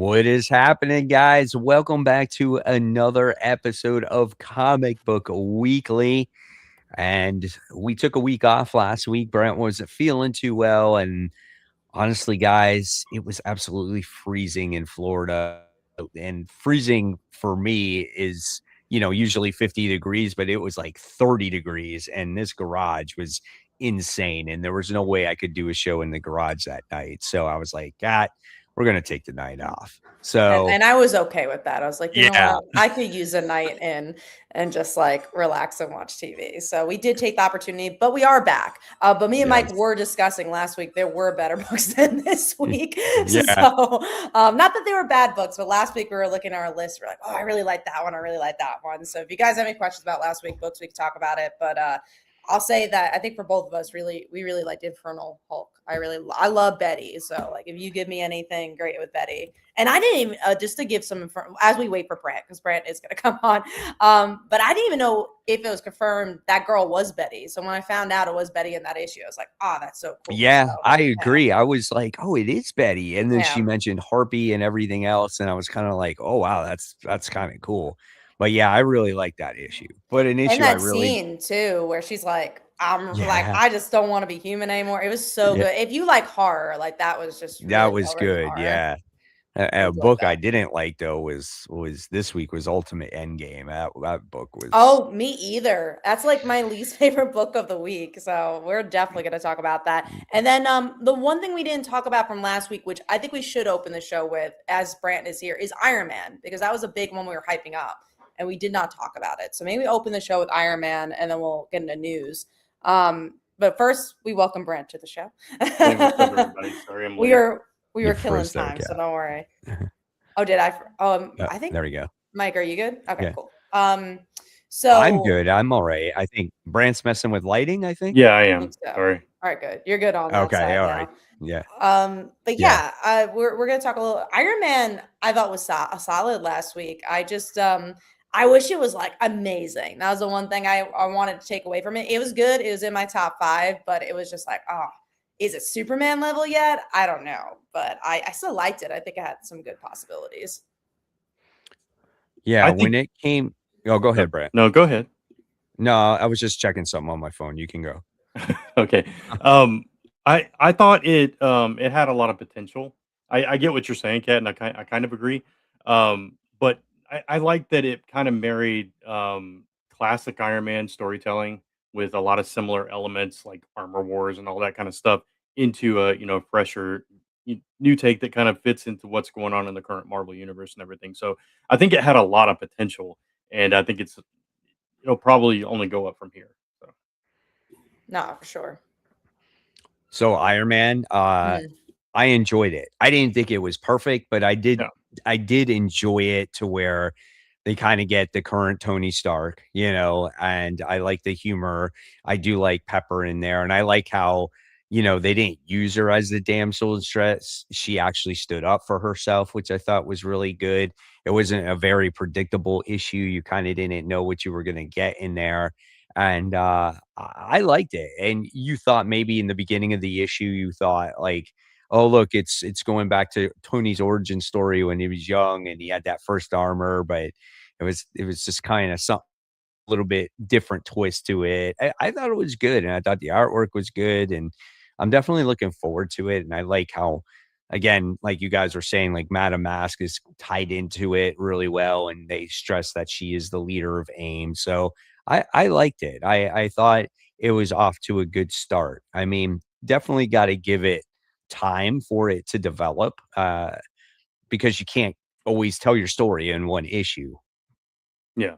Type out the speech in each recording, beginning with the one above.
What is happening, guys? Welcome back to another episode of Comic Book Weekly. And we took a week off last week. Brent wasn't feeling too well. And honestly, guys, it was absolutely freezing in Florida. And freezing for me is, usually 50 degrees, but it was like 30 degrees. And this garage was insane. And there was no way I could do a show in the garage that night. So I was like, God, we're going to take the night off. So, And I was okay with that. I was like, you know yeah. what? I could use a night in and just like relax and watch TV. So we did take the opportunity, but we are back. But me and Mike Yes. were discussing last week, there were better books than this week. Yeah. So not that they were bad books, but last week we were looking at our list. We're like, oh, I really like that one. I really like that one. So if you guys have any questions about last week's books, we can talk about it. But I'll say that I think for both of us, we really liked Infernal Hulk. I love Betty. So like, if you give me anything great with Betty, and I didn't even just to give some as we wait for Brant, because Brant is going to come on. But I didn't even know if it was confirmed that girl was Betty. So when I found out it was Betty in that issue, I was like, oh, that's so cool. Yeah, So, I agree. Yeah. I was like, oh, it is Betty. And then she Yeah. mentioned Harpy and everything else. And I was kind of like, oh, wow, that's kind of cool. But yeah, I really like that issue. But an And issue I that really, scene too, where she's like, I'm like, yeah, I just don't want to be human anymore. It was so yeah, good. If you like horror, like that was just that really was well written good. horror. Yeah. I A enjoyed book I that. didn't like though was this week was Ultimate Endgame. That book was Oh, me either. That's like my least favorite book of the week. So we're definitely going to talk about that. And then the one thing we didn't talk about from last week, which I think we should open the show with, as Brant is here, is Iron Man, because that was a big one we were hyping up, and we did not talk about it. So maybe open the show with Iron Man, and then we'll get into news. But first, we welcome Brant to the show. Hey, what's up, everybody? Sorry I'm we late. were we your were killing first there, time, so Cat. don't worry. Oh, did I? I think There we go. Mike, are you good? Okay, Yeah. cool. I'm So good. I'm all right. I think Brant's messing with lighting, I think. Yeah, I I am. think so. Sorry. All right, good. You're good on that Okay. side All now. right. Yeah. But Yeah. yeah, we're gonna talk a little. Iron Man, I thought was a solid last week. I just I wish it was like amazing. That was the one thing I wanted to take away from it. It was good. It was in my top 5, but it was just like, oh, is it Superman level yet? I don't know, but I still liked it. I think it had some good possibilities. Yeah. I When think. it came, oh, go ahead, Brant. No, go ahead. No, I was just checking something on my phone. You can go. Okay. I thought it had a lot of potential. I get what you're saying, Kat, and I kind of agree. But I like that it kind of married classic Iron Man storytelling with a lot of similar elements like armor wars and all that kind of stuff into a fresher new take that kind of fits into what's going on in the current Marvel universe and everything. So I think it had a lot of potential, and I think it'll probably only go up from here. So. No, for sure. So Iron Man, Mhm. I enjoyed it. I didn't think it was perfect, but I Yeah. did enjoy it to where they kind of get the current Tony Stark, and I like the humor. I do like Pepper in there, and I like how, they didn't use her as the damsel in distress. She actually stood up for herself, which I thought was really good. It wasn't a very predictable issue. You kind of didn't know what you were going to get in there. And I liked it. And you thought maybe in the beginning of the issue, you thought like, oh, look, it's going back to Tony's origin story when he was young and he had that first armor, but it was just kind of something a little bit different twist to it. I thought it was good, and I thought the artwork was good, and I'm definitely looking forward to it. And I like how, again, like you guys were saying, like Madame Mask is tied into it really well, and they stress that she is the leader of AIM. So I liked it. I thought it was off to a good start. I mean, definitely got to give it time for it to develop, because you can't always tell your story in one issue. Yeah.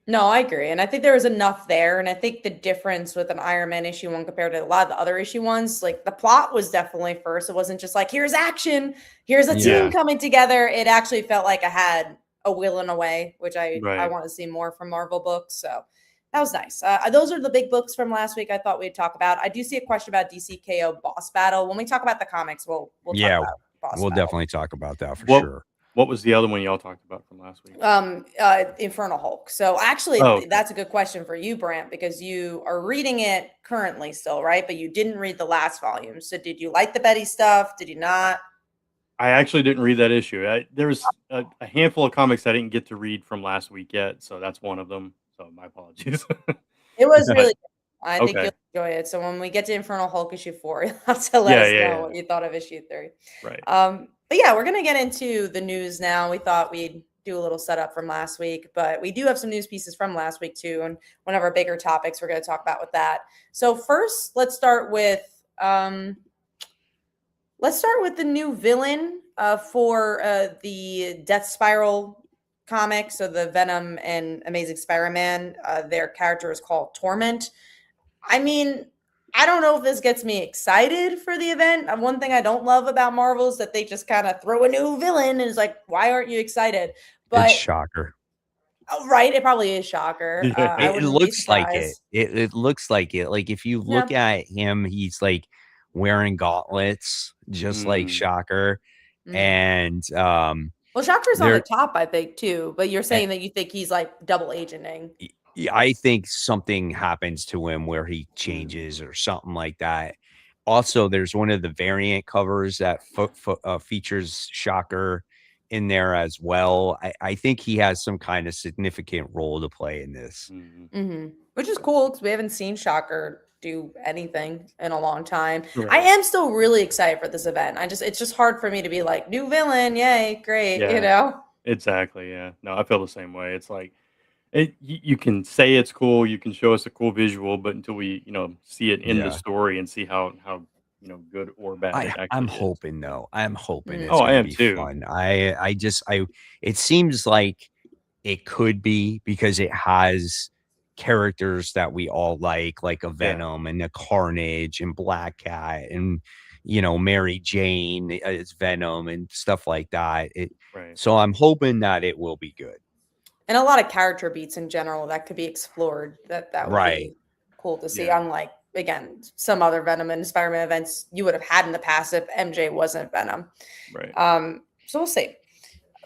No, I agree. And I think there was enough there. And I think the difference with an Iron Man issue one compared to a lot of the other issue ones, like the plot was definitely first. It wasn't just like, here's action, here's a Yeah. team coming together. It actually felt like I had a will and a way, which I Right. want to see more from Marvel books. So that was nice. Those are the big books from last week I thought we'd talk about. I do see a question about DCKO boss battle. When we talk about the comics, we'll talk Yeah, about boss we'll battle. definitely talk about that for What sure. What was the other one y'all talked about from last week? Infernal Hulk. So actually, Oh, okay. that's a good question for you, Brant, because you are reading it currently still, right? But you didn't read the last volume. So did you like the Betty stuff? Did you not? I actually didn't read that issue. There was a handful of comics I didn't get to read from last week yet, so that's one of them. So my apologies. It was But really good. I think okay, you'll enjoy it. So when we get to Infernal Hulk issue 4, you'll have to let yeah, us yeah, know yeah, what you thought of issue 3. right. But yeah, we're gonna get into the news now. We thought we'd do a little setup from last week, but we do have some news pieces from last week too, and one of our bigger topics we're gonna talk about with that. So first, let's start with the new villain for the Death Spiral comic. So the Venom and Amazing Spider-Man, their character is called Torment. I mean, I don't know if this gets me excited for the event. One thing I don't love about Marvel is that they just kind of throw a new villain and it's like, why aren't you excited? It's But Shocker. oh, right, it probably is Shocker. I It wouldn't be looks like it. surprised. It looks like it. Like, if you Yeah. look at him, he's, like, wearing gauntlets, just like Mm, Shocker, Mhm. and, Well, Shocker's on the there top, I think, too. But you're eh, saying that you think he's like double agenting. yeah, I think something happens to him where he mm, changes or something like that. Also, there's one of the variant covers that features Shocker in there as well. I think he has some kind of significant role to play in this. mm. Which is cool because we haven't seen Shocker do anything in a long time. I Right. am still really excited for this event. It's just hard for me to be like, new villain, yay, great, you Yeah, know? exactly. Yeah. No, I feel the same way. It's like you can say it's cool, you can show us a cool visual, but until we, see it in the Yeah. story and see how good or bad it I'm actually is. hoping though. I'm hoping Mm. it's Oh, I gonna am be too. fun. I just I it seems like it could be because it has characters that we all like a Yeah. Venom and a Carnage and Black Cat and Mary Jane as Venom and stuff like that. Right. So I'm hoping that it will be good. And a lot of character beats in general that could be explored. That would Right. be cool to see. Yeah. Unlike again, some other Venom and Spider-Man events you would have had in the past if MJ wasn't Venom. Right. So we'll see.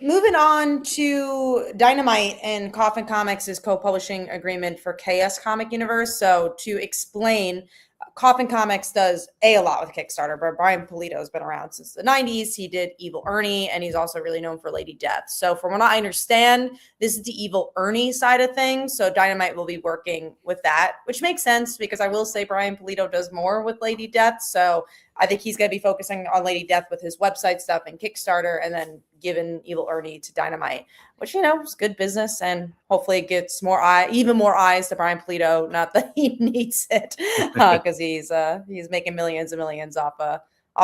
Moving on to Dynamite and Coffin Comics' co-publishing agreement for Chaos Comic Universe. So to explain, Coffin Comics does a lot with Kickstarter, but Brian Pulido has been around since the 90s. He did Evil Ernie, and he's also really known for Lady Death. So from what I understand, this is the Evil Ernie side of things. So Dynamite will be working with that, which makes sense because I will say Brian Pulido does more with Lady Death. So I think he's going to be focusing on Lady Death with his website stuff and Kickstarter, and then giving Evil Ernie to Dynamite, which is good business, and hopefully it gets even more eyes to Brian Pulido. Not that he needs it, because he's making millions and millions off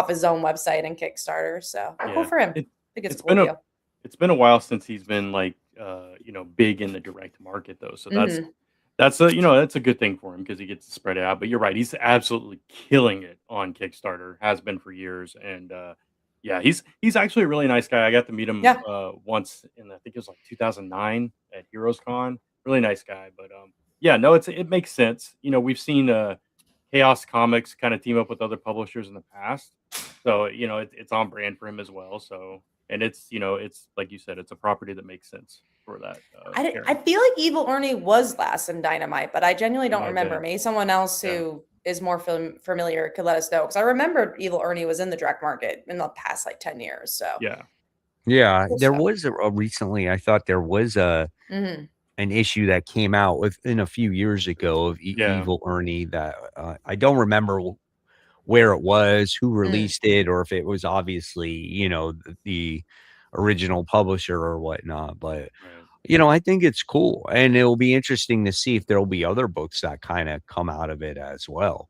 his own website and Kickstarter. So cool Yeah. for him. I It think it's a it's cool been a deal. it's been a while since he's been like big in the direct market though. So that's Mhm. that's a that's a good thing for him because he gets to spread it out. But you're right, he's absolutely killing it on Kickstarter, has been for years. And yeah, he's actually a really nice guy. I got to meet him Yeah. once in I think it was like 2009 at Heroes Con. Really nice guy. But yeah, no, it makes sense. We've seen Chaos Comics kind of team up with other publishers in the past. So, it's on brand for him as well. So, and it's like you said, it's a property that makes sense for that I pairing. feel like Evil Ernie was last in Dynamite, but I genuinely It don't might have remember. been. Maybe someone else Yeah. who is more familiar could let us know, because I remember Evil Ernie was in the direct market in the past like 10 years. So Yeah. Yeah, cool there stuff. was a recently, I thought there was Hmm. an issue that came out within a few years ago of Yeah. Evil Ernie that I don't remember where it was, who Mm. released it, or if it was obviously, the original publisher or whatnot. But, Right. I think it's cool. And it'll be interesting to see if there'll be other books that kind of come out of it as well.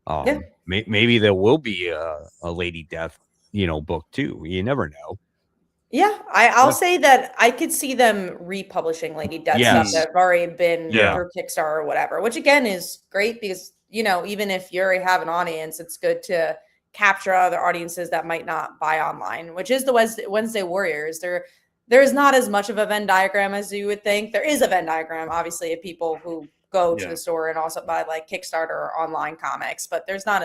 Yeah. Maybe there will be a Lady Death, book too. You never know. Yeah, I'll Yeah. say that I could see them republishing Lady Death stuff Mm, Yes. that have already been Yeah. yeah. through Kickstarter or whatever, which again is great because, even if you already have an audience, it's good to capture other audiences that might not buy online, which is the Wednesday Warriors. There is not as much of a Venn diagram as you would think. There is a Venn diagram, obviously, of people who go to Yeah. the store and also buy like Kickstarter or online comics, but there's not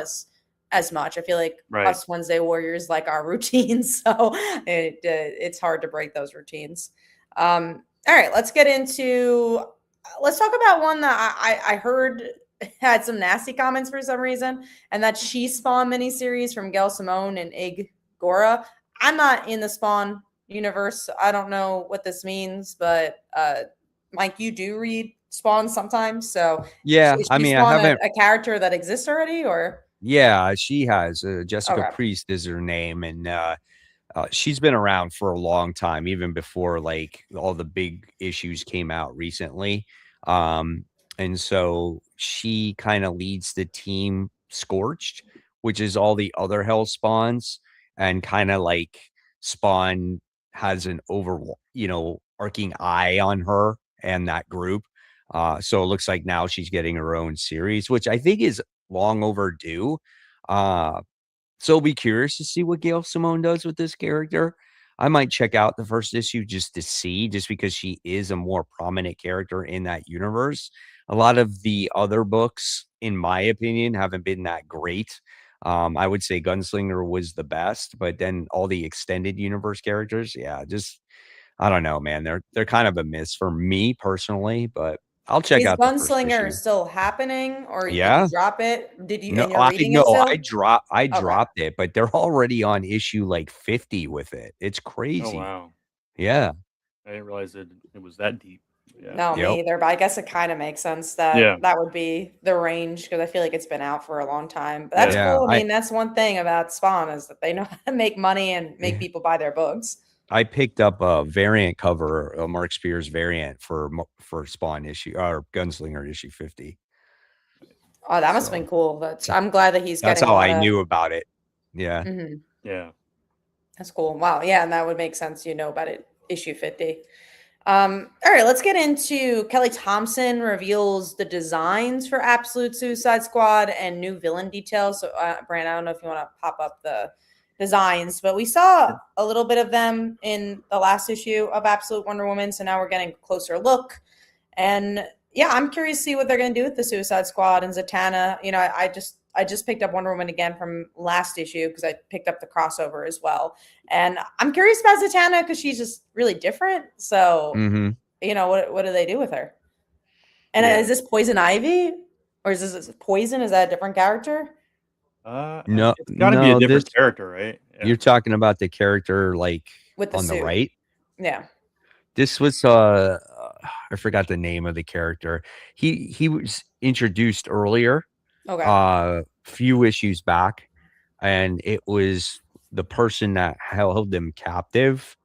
as much. I feel like Right. us Wednesday Warriors like our routines, so it's hard to break those routines. All right, let's get into. Let's talk about one that I heard had some nasty comments for some reason, and that's She Spawn miniseries from Gail Simone and Ig Gora. I'm not in the Spawn universe. I don't know what this means, but Mike, you do read Spawn sometimes. So Yeah, is I she mean, I Spawn haven't. a character that exists already, or Yeah, she has. Jessica okay? Priest is her name, and she's been around for a long time, even before like all the big issues came out recently. Um, and so she kind of leads the team Scorched, which is all the other Hell Spawns, and kind of like Spawn has an arcing eye on her and that group. So it looks like now she's getting her own series, which I think is long overdue. Uh, so I'll be curious to see what Gail Simone does with this character. I might check out the first issue just to see, just because she is a more prominent character in that universe. A lot of the other books, in my opinion, haven't been that great. I would say Gunslinger was the best, but then all the extended universe characters, yeah, just I don't know, man. They're kind of a miss for me personally, but I'll check Is out the first Gunslinger issue. still happening, or did you Yeah. drop it? Did you No, and you're reading it still? I Okay. dropped it, but they're already on issue like 50 with it. It's Oh crazy. wow, Yeah. I didn't realize it was that deep. Yeah, No, Yep. me either. But I guess it kind of makes sense that yeah, that would be the range because I feel like it's been out for a long time. But that's yeah. Yeah. cool. I mean, that's one thing about Spawn is that they know how to make money and make Yeah. people buy their books. I picked up a variant cover, a Mark Spears variant for Spawn issue or Gunslinger issue 50. Oh, that must have So been cool. I'm glad that he's that's getting a how lot I of. knew about it. Yeah. Mhm. Yeah. That's cool. Wow. Yeah, and that would make sense. You know about it. Issue 50. All right, let's get into Kelly Thompson reveals the designs for Absolute Suicide Squad and new villain details. So, Brand, I don't know if you want to pop up the designs, but we saw a little bit of them in the last issue of Absolute Wonder Woman. So now we're getting a closer look. And yeah, I'm curious to see what they're going to do with the Suicide Squad and Zatanna. You know, I just picked up Wonder Woman again from last issue because I picked up the crossover as well. And I'm curious about Zatanna because she's just really different. So, Mm-hmm. you know, what do they do with her? And Yeah. is this Poison Ivy? Or is this Poison? Is that a different character? No, It's got to be a this different character, right? Yeah. you're talking about the character like With the on the suit. right. Yeah. This was I forgot the name of the character. He was introduced earlier, Okay. few issues back, and it was the person that held them captive.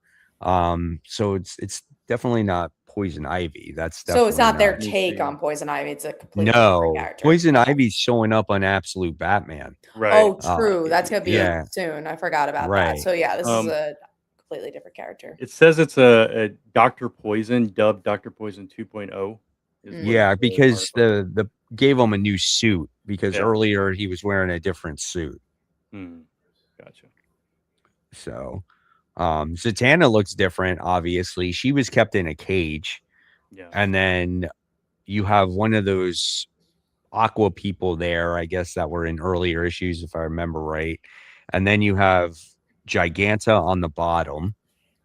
So it's definitely not Poison Ivy. That's So it's definitely not their not. Let me take see. on Poison Ivy. It's a completely different No, character. Poison Okay. Ivy's showing up on Absolute Batman. Right. Oh, true. That's going to be Yeah, soon. I forgot about that. right. So yeah, this is Um, a completely different character. it says it's a Dr. Poison, dubbed Dr. Poison 2.0 is what Yeah, the because article. the gave him a new suit because Yeah. earlier he was wearing a different suit. Hmm. Gotcha. So, Zatanna looks different. Obviously, she was kept in a cage, Yeah. and then you have one of those aqua people there, I guess, that were in earlier issues, if I remember right. And then you have Giganta on the bottom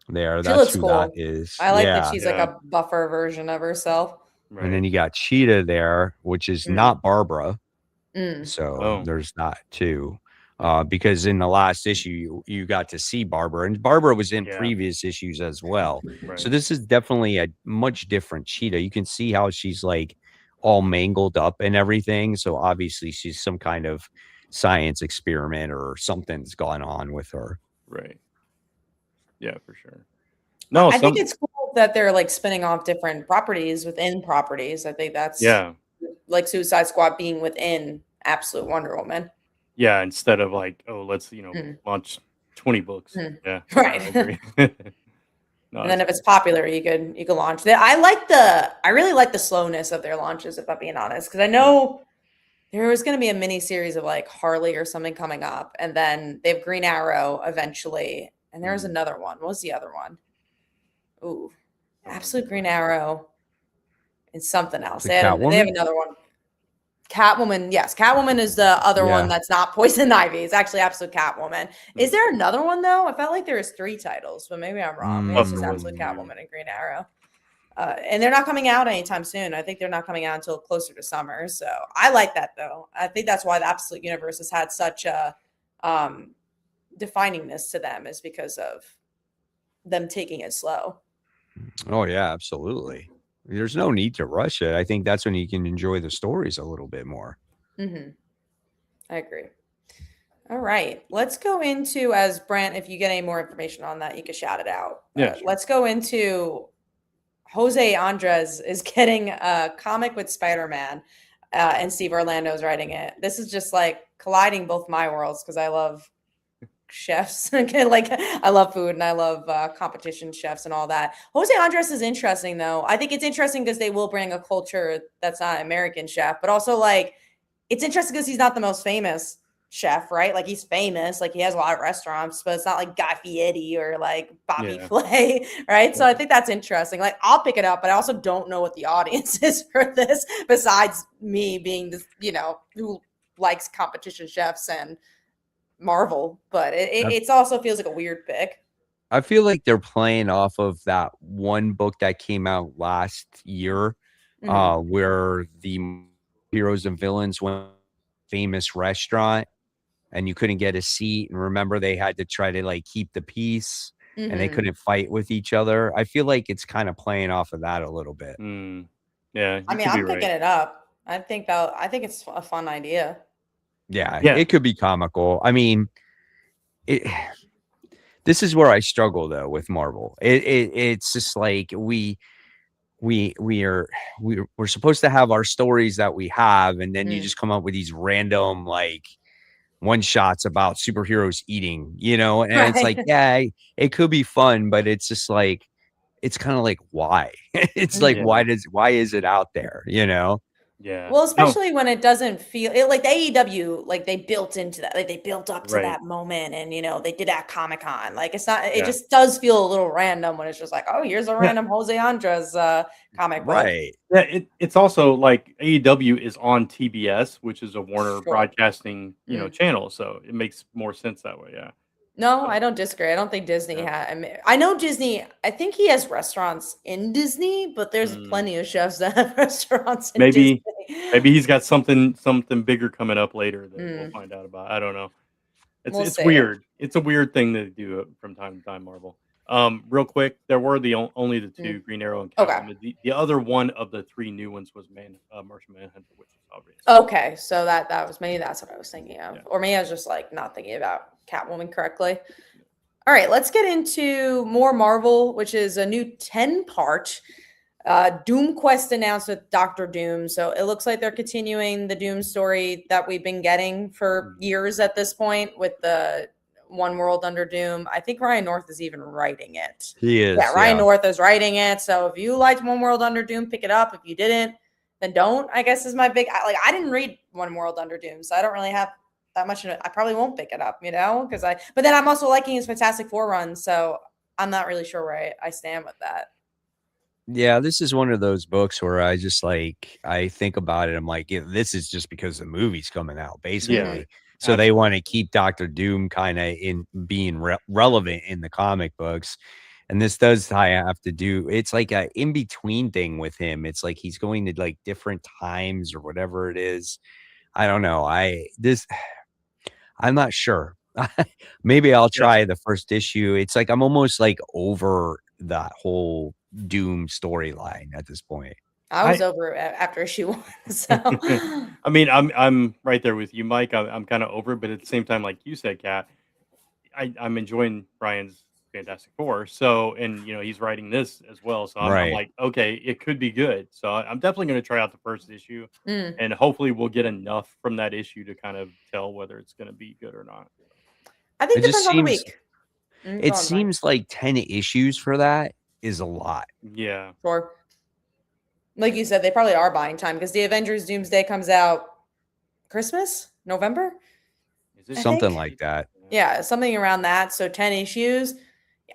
there. She That's looks who that cool. is. I like that Yeah. she's like Yeah. a buffer version of herself. And then Right. you got Cheetah there, which is Mm. not Barbara. Mm. So Oh. there's that too. Okay. Because in the last issue, you got to see Barbara, and Barbara was in Yeah. previous issues as well. Right. So this is definitely a much different Cheetah. You can see how she's like all mangled up and everything. So obviously she's some kind of science experiment or something's gone on with her. Right. Yeah, for sure. No, I think some it's cool that they're like spinning off different properties within properties. I think that's yeah. like Suicide Squad being within Absolute Wonder Woman. Yeah, instead of like, oh, let's, Mm. launch 20 books. Mm. Yeah. Right. I agree. No, And then if that's it's popular, you could launch that. I really like the slowness of their launches, if I'm being honest, because I know there was going to be a mini series of like Harley or something coming up, and then they have Green Arrow eventually, and there was Mm. another one. What was the other one? Ooh, I don't Absolute remember. Green Arrow and something else. The They have Catwoman? another one. Catwoman, yes, Catwoman is the other one Yeah. that's not Poison Ivy. It's actually Absolute Catwoman. Is Mm. there another one though? I felt like there was 3 titles, but maybe I'm wrong. Maybe it's just Absolute Mm. Catwoman and Green Arrow. And they're not coming out anytime soon. I think they're not coming out until closer to summer. So I like that though. I think that's why the Absolute Universe has had such a definingness to them is because of them taking it slow. Oh yeah, absolutely. There's no need to rush it. I think that's when you can enjoy the stories a little bit more. Mm-hmm. I agree. All right, let's go into, as Brant, if you get any more information on that, you can shout it out. Yeah, sure. Let's go into Jose Andres is getting a comic with Spider-Man, and Steve Orlando's writing it. This is just like colliding both my worlds because I love chefs. Like I love food and I love competition chefs and all that. Jose Andres is interesting though. I think it's interesting because they will bring a culture that's not American chef, but also like it's interesting because he's not the most famous chef, right? Like he's famous, like he has a lot of restaurants, but it's not like Guy Fieri or like Bobby Flay, right? So I think that's interesting. Like I'll pick it up, but I also don't know what the audience is for this besides me being this, who likes competition chefs and Marvel, but it also feels like a weird pick. I feel like they're playing off of that one book that came out last year, where the heroes and villains went to a famous restaurant and you couldn't get a seat. And remember, they had to try to like keep the peace and they couldn't fight with each other. I feel like it's kind of playing off of that a little bit. Yeah. I mean, I'm picking it up. I think it's a fun idea. Yeah, it could be comical. I mean, this is where I struggle though with Marvel. It's just like we're supposed to have our stories that we have, and then you just come up with these random like one shots about superheroes eating, and it's like, yeah, it could be fun, but it's just like it's kind of like why? It's like why is it out there, Yeah. Well, especially when it doesn't feel it, like the AEW, like they built into that, like they built up to that moment, and they did at Comic-Con. Like it's not, it just does feel a little random when it's just like, oh, here's a random Jose Andres comic book. Right. Yeah, it's also like AEW is on TBS, which is a Warner Broadcasting, channel, so it makes more sense that way. Yeah. No, I don't disagree. I don't think Disney I know Disney. I think he has restaurants in Disney, but there's plenty of chefs that have restaurants in Disney. Maybe he's got something bigger coming up later that we'll find out about. I don't know. It's weird. It's a weird thing to do from time to time, Marvel. Real quick, there were only the two, Green Arrow and Catwoman. The other one of the three new ones was Martian Manhunter, which is obvious. Okay, so that was maybe that's what I was thinking of, or maybe I was just like not thinking about Catwoman correctly. All right, let's get into more Marvel, which is a new 10-part Doomquest announced with Dr. Doom. So it looks like they're continuing the Doom story that we've been getting for years at this point with the One World Under Doom. I think Ryan North is even writing it. He is. Yeah, Ryan North is writing it. So if you liked One World Under Doom, pick it up. If you didn't, then don't, I guess is my big, I didn't read One World Under Doom, so I don't really have that much in it. I probably won't pick it up, but then I'm also liking his Fantastic Four run, so I'm not really sure where I stand with that. Yeah, this is one of those books where I just like, I think about it. I'm like, this is just because the movie's coming out, basically. Yeah, so they want to keep Dr. Doom kind of in being relevant in the comic books. And this does have to do, it's like a in-between thing with him. It's like he's going to like different times or whatever it is. I don't know. I'm not sure. Maybe I'll try the first issue. It's like I'm almost like over that whole Doom storyline at this point. I was over it after issue 1. So I mean, I'm right there with you, Mike. I'm kind of over it, but at the same time, like you said, Kat, I'm enjoying Brian's Fantastic Four. So, and he's writing this as well. So I'm like, okay, it could be good. So I'm definitely going to try out the first issue, and hopefully we'll get enough from that issue to kind of tell whether it's going to be good or not. I think it depends on the week. It seems like 10 issues for that is a lot. Yeah. Sure. Like you said, they probably are buying time because the Avengers Doomsday comes out Christmas, November? Is it something like that? Yeah, something around that. So 10 issues.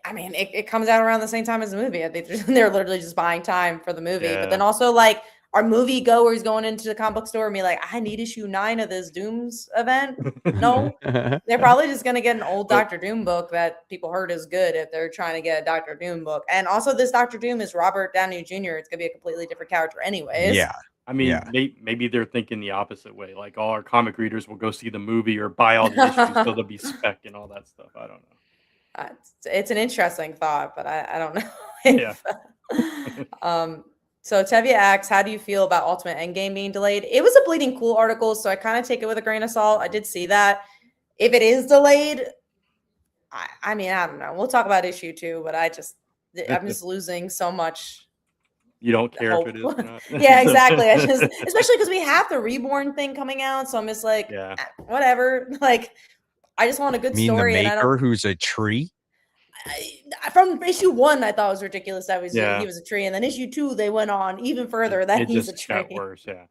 I mean, it comes out around the same time as the movie. I think they're literally just buying time for the movie. Yeah. But then also, like, our movie goers going into the comic book store and be like, I need issue 9 of this Dooms event. No, they're probably just going to get an old Dr. Doom book that people heard is good if they're trying to get a Dr. Doom book. And also, this Dr. Doom is Robert Downey Jr. It's going to be a completely different character anyways. Yeah. I mean, Yeah. maybe they're thinking the opposite way. Like all our comic readers will go see the movie or buy all the issues, so they'll be spec and all that stuff. I don't know. It's an interesting thought, but I don't know Yeah. if. um, so Tevye asks, how do you feel about Ultimate Endgame being delayed? It was a Bleeding Cool article, so I kind of take it with a grain of salt. I did see that. If it is delayed, I mean, I don't know. We'll talk about issue 2, but I'm just losing so much. You don't care hope. if it is or not. Yeah, exactly. Especially because we have the Reborn thing coming out, so I'm just like, Yeah. whatever. Like, I just want a good You mean the story, and I maker don't. who's a tree? From issue 1, I thought it was ridiculous that Yeah. he was a tree, and then issue 2 they went on even further that It he's a just tree. got worse. Yeah.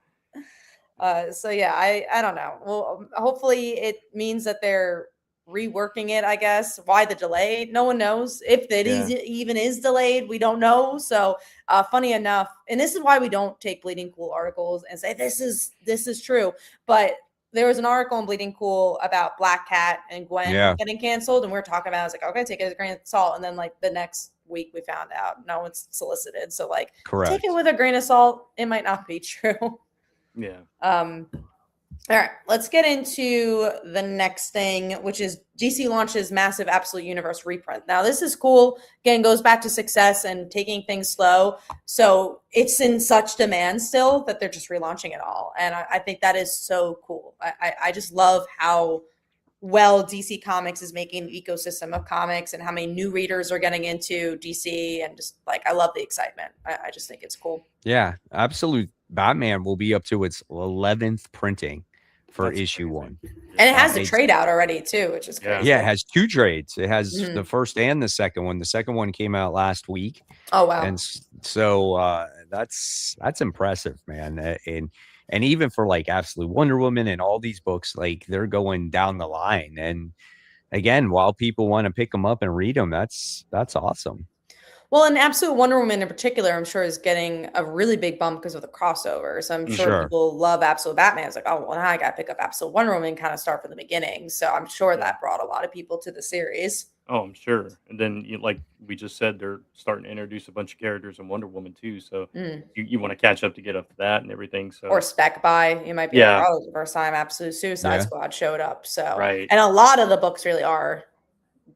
So yeah, I don't know. Well, hopefully it means that they're reworking it. I guess why the delay? No one knows if it Yeah. even is delayed. We don't know. So funny enough, and this is why we don't take Bleeding Cool articles and say this is true. But there was an article in Bleeding Cool about Black Cat and Gwen Yeah. getting canceled, and we are talking about. I was like, okay, take it as a grain of salt. And then like the next week, we found out no one's solicited. So like, Correct. take it with a grain of salt. It might not be true. Yeah. All right, let's get into the next thing, which is DC launches massive Absolute Universe reprint. Now, this is cool. Again, goes back to success and taking things slow. So it's in such demand still that they're just relaunching it all. And I think that is so cool. I just love how well DC Comics is making the ecosystem of comics and how many new readers are getting into DC. And just like, I love the excitement. I just think it's cool. Yeah. Absolute Batman will be up to its 11th printing for That's issue crazy. 1. And it has the It's- trade out already too, which is crazy. Yeah, it has 2 trades. It has Mhm. the first and the second one. The second one came out last week. Oh wow. And so that's impressive, man. And even for like Absolute Wonder Woman and all these books, like they're going down the line. And again, while people want to pick them up and read them, that's awesome. Well, and Absolute Wonder Woman in particular, I'm sure is getting a really big bump because of the crossovers. I'm sure Sure. people love Absolute Batman. It's like, oh, well, now I got to pick up Absolute Wonder Woman and kind of start from the beginning. So I'm sure that brought a lot of people to the series. Oh, I'm sure. And then, like we just said, they're starting to introduce a bunch of characters in Wonder Woman too. So you want to catch up to get up to that and everything. So Or spec buy. You might be like, oh, the first time Absolute Suicide Squad showed up. So Right. And a lot of the books really are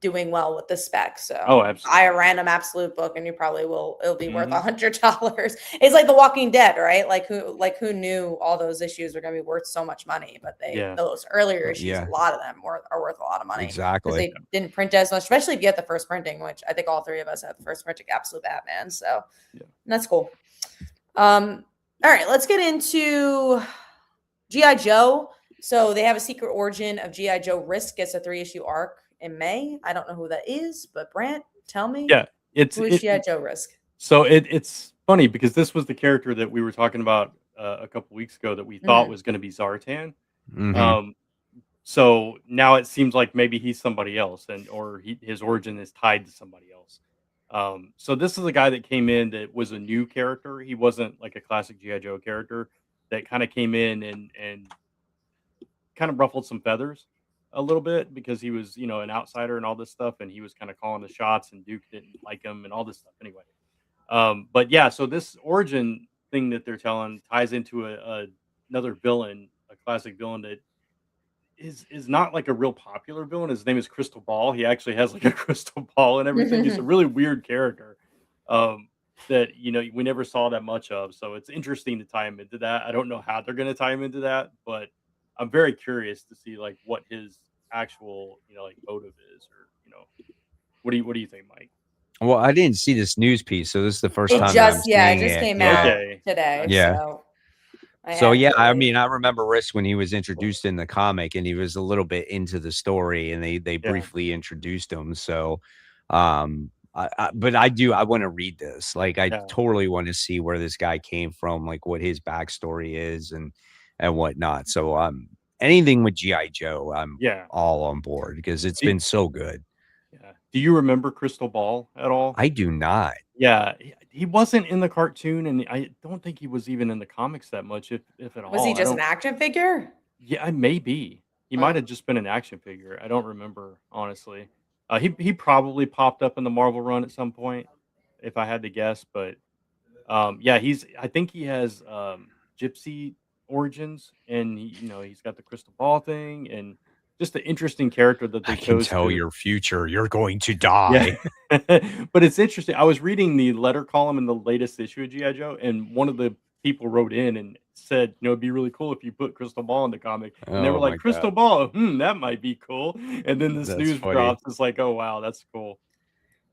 doing well with the spec. So absolutely. buy a random Absolute book and you probably will, it'll be worth $100. It's like The Walking Dead, right? Like who knew all those issues were going to be worth so much money, but those earlier issues, a lot of them are worth a lot of money. Exactly. Because they didn't print as much, especially if you get the first printing, which I think all 3 of us have the first printing Absolute Batman. So that's cool. All right, let's get into G.I. Joe. So they have a secret origin of G.I. Joe Risk gets a 3-issue arc in May. I don't know who that is, but Brant, tell me. Yeah, who is G.I. Joe Risk? So it's funny because this was the character that we were talking about a couple weeks ago that we thought was going to be Zartan. So now it seems like maybe he's somebody else, or his origin is tied to somebody else. So this is a guy that came in that was a new character. He wasn't like a classic G.I. Joe character that kind of came in and kind of ruffled some feathers a little bit because he was, an outsider and all this stuff, and he was kind of calling the shots, and Duke didn't like him and all this stuff. Anyway, but yeah, so this origin thing that they're telling ties into another villain, a classic villain that is not like a real popular villain. His name is Crystal Ball. He actually has like a crystal ball and everything. He's a really weird character that we never saw that much of. So it's interesting to tie him into that. I don't know how they're going to tie him into that, but I'm very curious to see like what his actual like motive is, or what do you think, Mike? Well, I didn't see this news piece, so this is the first time. It just came out today. Yeah. So yeah, I mean, I remember Risk when he was introduced in the comic, and he was a little bit into the story, and they briefly introduced him. So, but I want to read this. Like, I totally want to see where this guy came from, like what his backstory is, and whatnot. So, anything with G.I. Joe, I'm all on board because it's been so good. Yeah. Do you remember Crystal Ball at all? I do not. Yeah, he wasn't in the cartoon, and I don't think he was even in the comics that much, if at all. Was he just an action figure? Yeah, maybe. He might have just been an action figure. I don't remember, honestly. He probably popped up in the Marvel run at some point, if I had to guess. But yeah, I think he has gypsy origins, and he's got the crystal ball thing, and just an interesting character that they I can chose tell to. your future. You're going to Yeah. die. But it's interesting. I was reading the letter column in the latest issue of GI Joe, and one of the people wrote in and said, it'd be really cool if you put Crystal Ball in the comic. And they were Oh like, my Crystal god, Ball, that might be cool. And then this that's news funny. drops. It's like, oh wow, that's cool.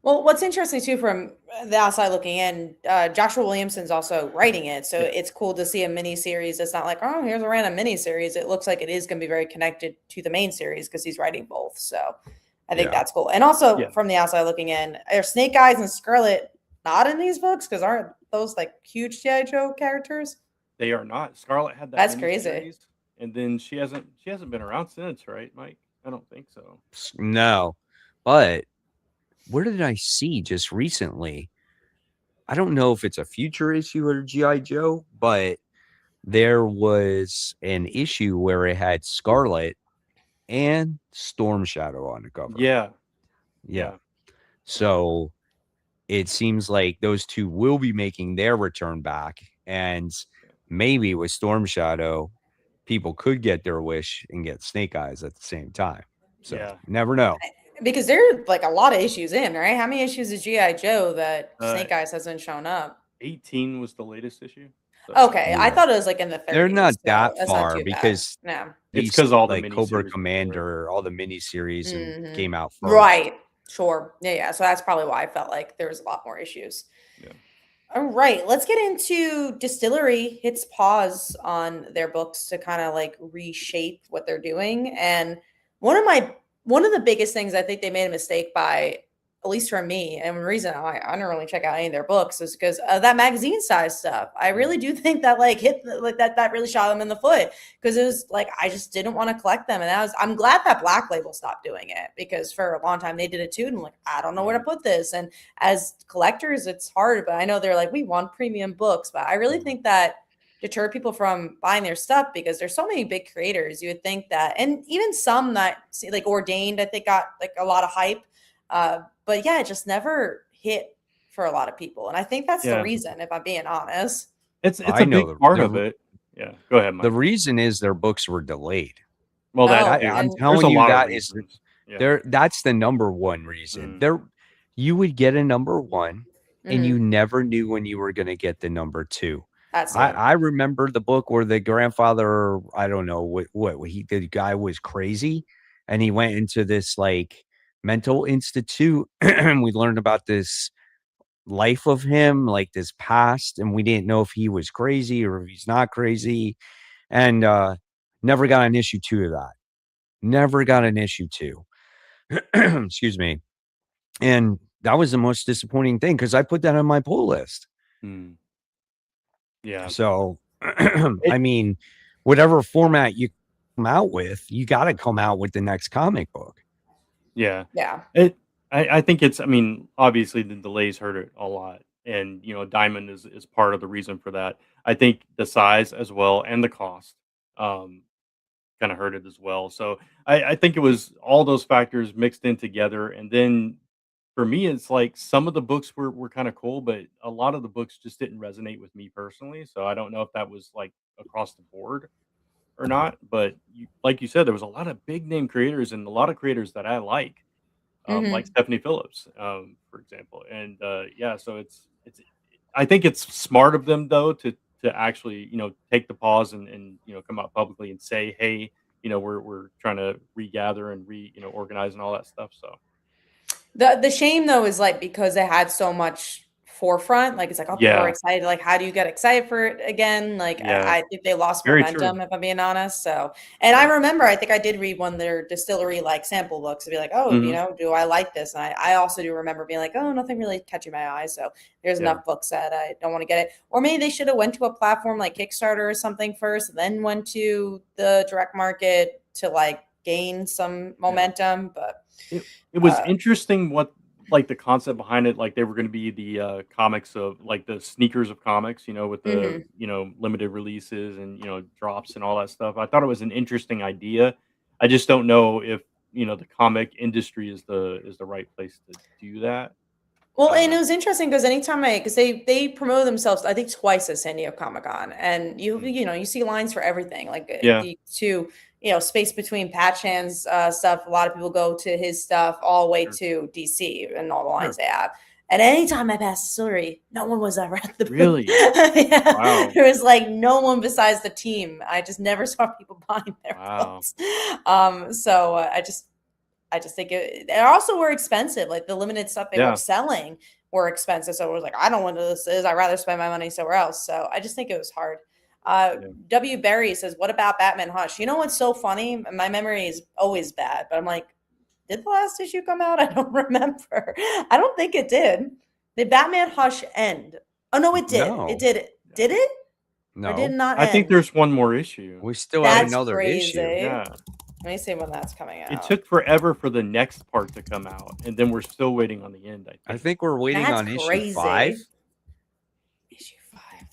Well, what's interesting too from the outside looking in, Joshua Williamson's also writing it, so Yeah. it's cool to see a mini series. It's not like, oh, here's a random mini series. It looks like it is going to be very connected to the main series because he's writing both. So I think Yeah. that's cool. And also Yeah. from the outside looking in, are Snake Eyes and Scarlet not in these books? Because aren't those like huge G.I. Joe characters? They are not. Scarlet had that That's mini crazy. series, and then she hasn't been around since, right, Mike? I don't think so. No, but where did I see just recently? I don't know if it's a future issue of GI Joe, but there was an issue where it had Scarlet and Storm Shadow on the cover. Yeah. Yeah. So it seems like those two will be making their return back, and maybe with Storm Shadow, people could get their wish and get Snake Eyes at the same time. So Yeah. never know. Because there are like a lot of issues in, right? How many issues is G.I. Joe that Snake Eyes hasn't shown up? 18 was the latest issue. So. Okay, I thought it was like in the 30s. They're not so that that's far too bad. because no. It's because all the like mini Cobra Commander, all the miniseries came out first. Right. Sure. Yeah. So that's probably why I felt like there was a lot more issues. Yeah. All right. Let's get into Distillery hits pause on their books to kind of like reshape what they're doing. And one of the biggest things I think they made a mistake by, at least for me, and the reason I don't really check out any of their books is because of that magazine size stuff. I really do think that like that really shot them in the foot, because it was like I just didn't want to collect them, and I'm glad that Black Label stopped doing it, because for a long time they did it too, and I'm like, I don't know where to put this. And as collectors, it's hard, but I know they're like, we want premium books, but I really think that deter people from buying their stuff, because there's so many big creators. You would think that, and even some that like Ordained, I think got like a lot of hype. But yeah, it just never hit for a lot of people. And I think that's the reason, if I'm being honest. It's a big part of it. Yeah. Go ahead, Mike. The reason is their books were delayed. Well, I'm telling you, that is that's the number one reason. You would get a number one and you never knew when you were going to get the number two. I remember the book where the grandfather, I don't know the guy was crazy, and he went into this like mental institute, and we learned about this life of him, like this past, and we didn't know if he was crazy or if he's not crazy, and never got an issue 2 of that. Never got an issue 2. Excuse me. And that was the most disappointing thing, because I put that on my pull list. Yeah. So I mean, whatever format you come out with, you got to come out with the next comic book. Yeah. Yeah. I think it's, I mean, obviously the delays hurt it a lot. And, Diamond is part of the reason for that. I think the size as well and the cost kind of hurt it as well. So I think it was all those factors mixed in together. And then for me, it's like some of the books were kind of cool, but a lot of the books just didn't resonate with me personally. So I don't know if that was like across the board or not. But like you said, there was a lot of big name creators and a lot of creators that I like Stephanie Phillips, for example. And so it's I think it's smart of them though to actually take the pause and come out publicly and say, hey, we're trying to regather and organize and all that stuff. So the shame though is like, because it had so much forefront, like it's like, oh, people are excited. Like, how do you get excited for it again? Like, I think they lost momentum, if I'm being honest. So, and I remember, I think I did read one of their Distillery like sample books to be like, oh, do I like this? And I also do remember being like, oh, nothing really catching my eye. So there's enough books that I don't want to get it. Or maybe they should have went to a platform like Kickstarter or something first, then went to the direct market to like gain some momentum. But it was interesting what like the concept behind it, like they were going to be the comics of like the sneakers of comics, with the limited releases and drops and all that stuff. I thought it was an interesting idea. I just don't know if the comic industry is the right place to do that. Well, and it was interesting because anytime because they promote themselves, I think twice at San Diego Comic-Con, and you see lines for everything, like space between Patch Hand's stuff. A lot of people go to his stuff all the way to DC and all the lines they have. And anytime I passed Distillery, no one was ever at the booth. Really? Yeah. Wow. There was like no one besides the team. I just never saw people buying their books. So I just think they also were expensive. Like the limited stuff they were selling were expensive. So it was like, I don't know what this is. I'd rather spend my money somewhere else. So I just think it was hard. W. Berry says, what about Batman Hush? You know what's so funny? My memory is always bad, but I'm like, did the last issue come out? I don't remember. I don't think it did. Did Batman Hush end? Oh, no, it did. No. It did. Did it? No. Or did it not I think end? there's one more issue. We still have another issue. Yeah. Let me see when that's coming out. It took forever for the next part to come out, and then we're still waiting on the end. I think we're waiting on issue 5. Issue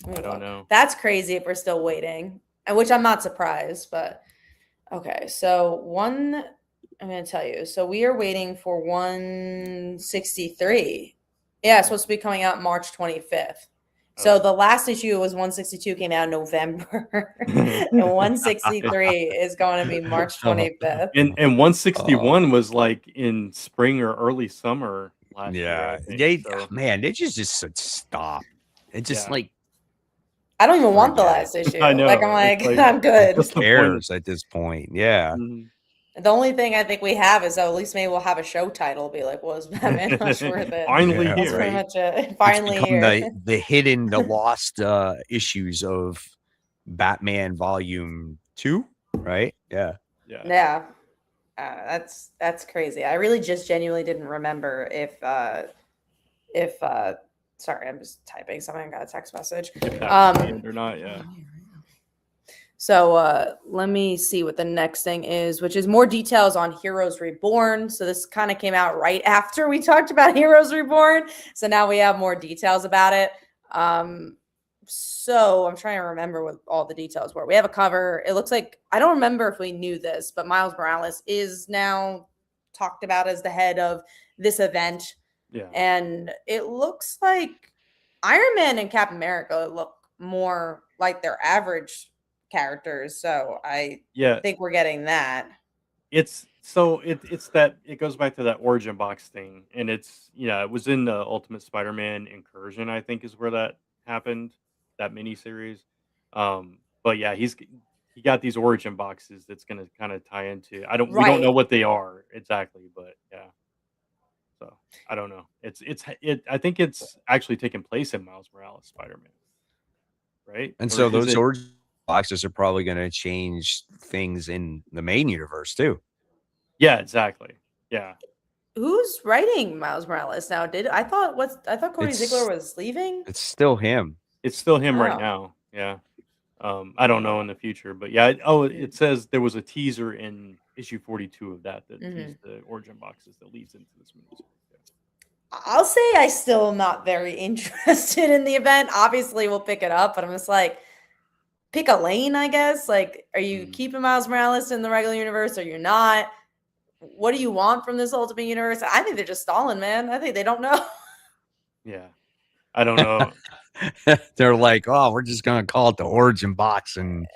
5. I don't know. That's crazy if we're still waiting, and which I'm not surprised. But okay, so I'm going to tell you. So we are waiting for 163. Yeah, it's supposed to be coming out March 25th. So the last issue was 162, came out in November, and 163 is going to be March 25th. And 161 was like in spring or early summer last year. They just said stop. It just like I don't even want the last issue. I know. Like I'm good. Who cares at this point? Yeah. Mm-hmm. The only thing I think we have is at least maybe we'll have a show title. Be like, was Batman Hush worth it? Finally here. That's pretty much it. Finally here. The lost issues of Batman Volume 2, right? Yeah. That's crazy. I really just genuinely didn't remember if sorry, I'm just typing something. I got a text message. Or not, yeah. So let me see what the next thing is, which is more details on Heroes Reborn. So this kind of came out right after we talked about Heroes Reborn. So now we have more details about it. So I'm trying to remember what all the details were. We have a cover. It looks like, I don't remember if we knew this, but Miles Morales is now talked about as the head of this event. Yeah. And it looks like Iron Man and Captain America look more like their average characters, so I think we're getting that. It's that it goes back to that origin box thing, and it was in the Ultimate Spider-Man Incursion, I think is where that happened, that miniseries. But yeah, he got these origin boxes that's going to kind of tie into. We don't know what they are exactly, but yeah. So I don't know. I think it's actually taking place in Miles Morales Spider-Man, right? And so those origin boxes are probably going to change things in the main universe too. Yeah, exactly. Yeah. Who's writing Miles Morales now? I thought Cody Ziegler was leaving. It's still him. It's still him right now. Yeah. I don't know in the future, but yeah. It says there was a teaser in issue 42 of that teased the origin boxes that leads into this movie. I'll say I still am not very interested in the event. Obviously, we'll pick it up, but I'm just like, pick a lane, I guess. Like, are you keeping Miles Morales in the regular universe or you're not? What do you want from this Ultimate Universe? I think they're just stalling, man. I think they don't know. Yeah. I don't know. They're like, oh, we're just going to call it the origin box and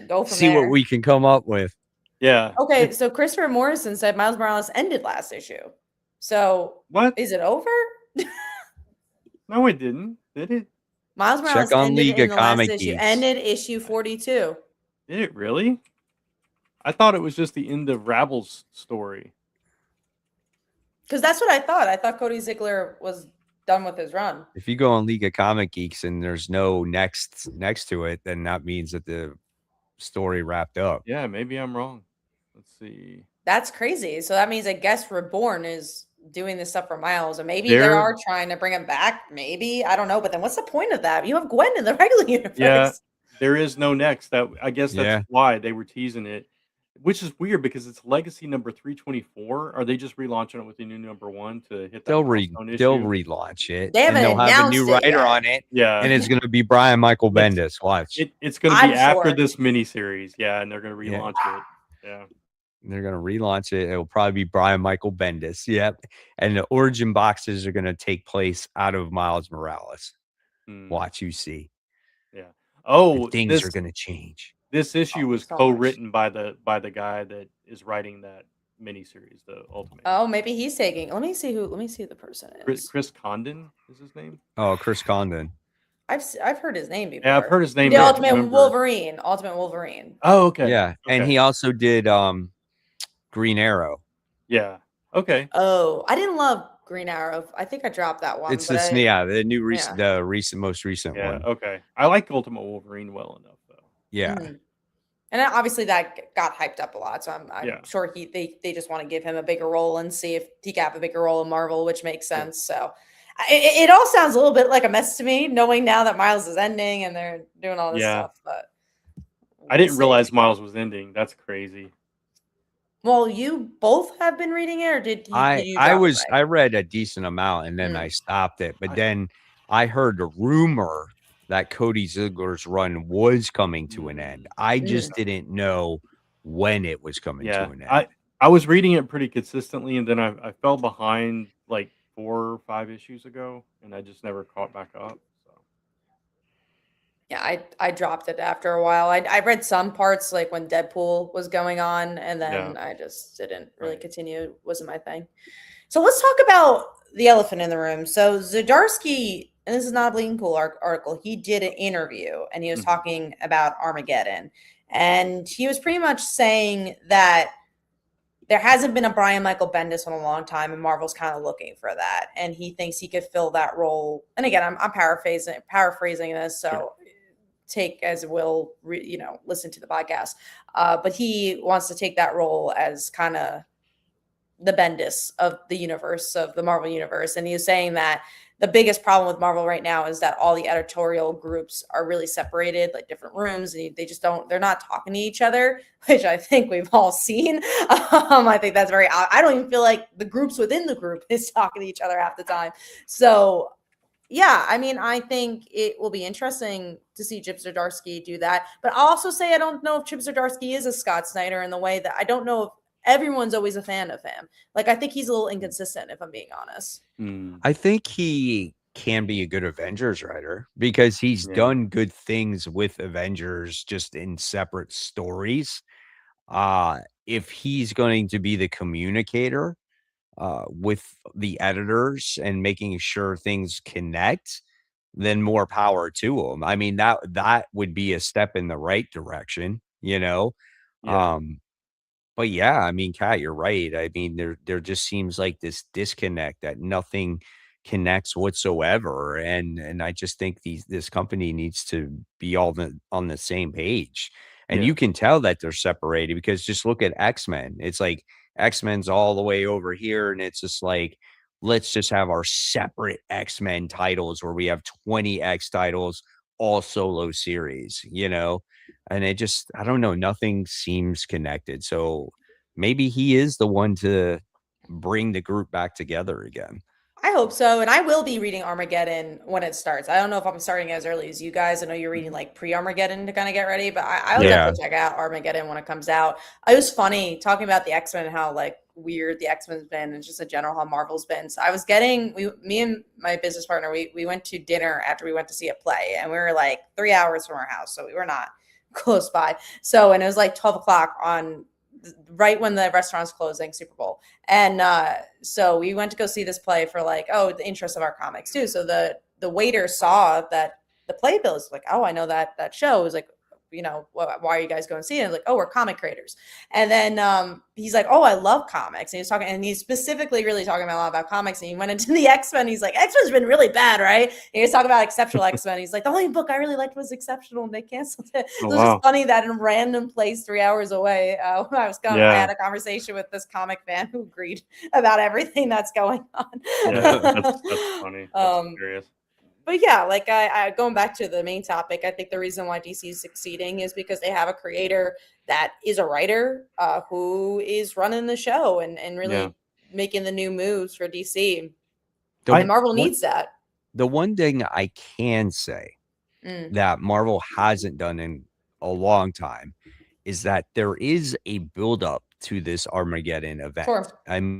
go from see there. what we can come up with. Yeah. Okay, so Christopher Morrison said Miles Morales ended last issue. So what? Is it over? No, it didn't. Did it? Miles Morales Check on ended Liga in the Comic last issue. Geeks. Ended issue 42. Did it really? I thought it was just the end of Rabble's story. Because that's what I thought. I thought Cody Ziegler was done with his run. If you go on Liga Comic Geeks and there's no next to it, then that means that the story wrapped up. Yeah, maybe I'm wrong. Let's see. That's crazy. So that means I guess Reborn is doing this stuff for Miles, and maybe they are trying to bring him back. Maybe, I don't know. But then what's the point of that? You have Gwen in the regular universe. Yeah, there is no next. I guess that's why they were teasing it, which is weird because it's Legacy number 324. Are they just relaunching it with the new number 1 to hit that? They'll relaunch it. They haven't they'll have a new writer yet. on it. Yeah, and it's going to be Brian Michael Bendis. Watch. It's going to be after this miniseries. Yeah, and they're going to relaunch it. Yeah. They're gonna relaunch it. It'll probably be Brian Michael Bendis. Yep. And the origin boxes are gonna take place out of Miles Morales. Mm, Watch you see. yeah. And Oh, things are gonna change. this issue Oh, was so much. co-written by the guy that is writing that miniseries, the Ultimate. Oh, maybe he's taking. Let me see who the person is. Chris Condon is his name. Oh, Chris Condon. I've heard his name before. Yeah, I've heard his name. The but I can't Ultimate remember. Wolverine. Ultimate Wolverine. Oh, okay. Yeah. And Okay. he also did Green Arrow. Yeah. Okay. Oh, I didn't love Green Arrow. I think I dropped that one. It's but this, the new yeah. most recent Yeah. one. Okay. I like Ultimate Wolverine well enough though. Yeah. Mhm. And obviously that got hyped up a lot. So I'm Yeah. sure they just want to give him a bigger role and see if he can have a bigger role in Marvel, which makes sense. So it all sounds a little bit like a mess to me, knowing now that Miles is ending and they're doing all this stuff. But I didn't realize Miles was ending. That's crazy. Well, you both have been reading it, or did you? I read a decent amount and then I stopped it. But then I heard a rumor that Cody Ziegler's run was coming to an end. I just didn't know when it was coming to an end. I was reading it pretty consistently, and then I fell behind like 4 or 5 issues ago, and I just never caught back up. So yeah, I dropped it after a while. I read some parts like when Deadpool was going on, and then I just didn't really continue. It wasn't my thing. So let's talk about the elephant in the room. So Zdarsky, and this is not a Bleeding Cool article, he did an interview and he was talking about Armageddon. And he was pretty much saying that there hasn't been a Brian Michael Bendis in a long time, and Marvel's kind of looking for that. And he thinks he could fill that role. And again, I'm paraphrasing this, so take as it will, listen to the podcast. But he wants to take that role as kind of the Bendis of the universe, of the Marvel universe. And he was saying that the biggest problem with Marvel right now is that all the editorial groups are really separated, like different rooms, and they're not talking to each other, which I think we've all seen. I think that's I don't even feel like the groups within the group is talking to each other half the time. So yeah, I mean, I think it will be interesting to see Chip Zdarsky do that. But I'll also say I don't know if Chip Zdarsky is a Scott Snyder in the way that I don't know if everyone's always a fan of him. Like, I think he's a little inconsistent, if I'm being honest. I think he can be a good Avengers writer because he's done good things with Avengers just in separate stories. If he's going to be the communicator with the editors and making sure things connect, then more power to him. I mean, that would be a step in the right direction, But yeah, I mean, Kat, you're right. I mean, there just seems like this disconnect that nothing connects whatsoever, and I just think this company needs to be all on the same page. And you can tell that they're separated because just look at X-Men. It's like X-Men's all the way over here, and it's just like, let's just have our separate X-Men titles where we have 20 X titles, all solo series, and it just, I don't know, nothing seems connected. So maybe he is the one to bring the group back together again. I hope so. And I will be reading Armageddon when it starts. I don't know if I'm starting as early as you guys. I know you're reading like pre-Armageddon to kind of get ready, but I would definitely check out Armageddon when it comes out. It was funny talking about the X-Men and how like weird the X-Men's been and just in general how Marvel's been. So I was me and my business partner, we went to dinner after we went to see a play, and we were like 3 hours from our house. So we were not close by. So, and it was like 12 o'clock on right when the restaurant's closing, Super Bowl. And so we went to go see this play for like, the interest of our comics too. So the waiter saw that the playbill is like, oh, I know that show. It was like, why are you guys going to see it? And like, oh, we're comic creators. And then he's like, oh, I love comics. And he's specifically really talking a lot about comics. And he went into the X-Men. He's like, X-Men's been really bad, right? And he was talking about Exceptional X-Men. He's like, the only book I really liked was Exceptional, and they canceled it. So it was just funny that in a random place 3 hours away, I had a conversation with this comic fan who agreed about everything that's going on. Yeah, that's funny. That's curious. But yeah, like I going back to the main topic, I think the reason why DC is succeeding is because they have a creator that is a writer who is running the show and really making the new moves for DC. And Marvel needs that. The one thing I can say that Marvel hasn't done in a long time is that there is a buildup to this Armageddon event. Sure.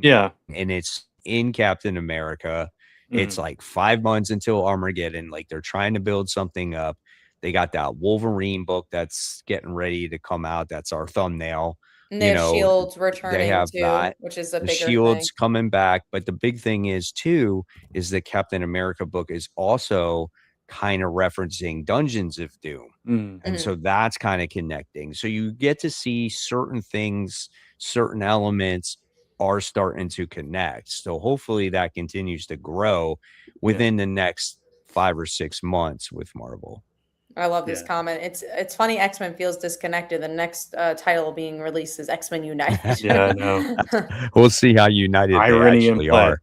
Yeah. And it's in Captain America. It's Mhm. like 5 months until Armageddon. Like they're trying to build something up. They got that Wolverine book that's getting ready to come out. That's our thumbnail. And You they have know, Shields they returning have too, that. which is a The bigger thing. Shield's coming back. But the big thing is too, is the Captain America book is also kind of referencing Dungeons of Doom. Mhm. And so that's kind of connecting. So you get to see certain things, certain elements are starting to connect. So hopefully that continues to grow within the next 5 or 6 months with Marvel. I love this Yeah. comment. It's funny X-Men feels disconnected. The next title being released is X-Men United. Yeah, I know. We'll see how united they Irony in actually play. are.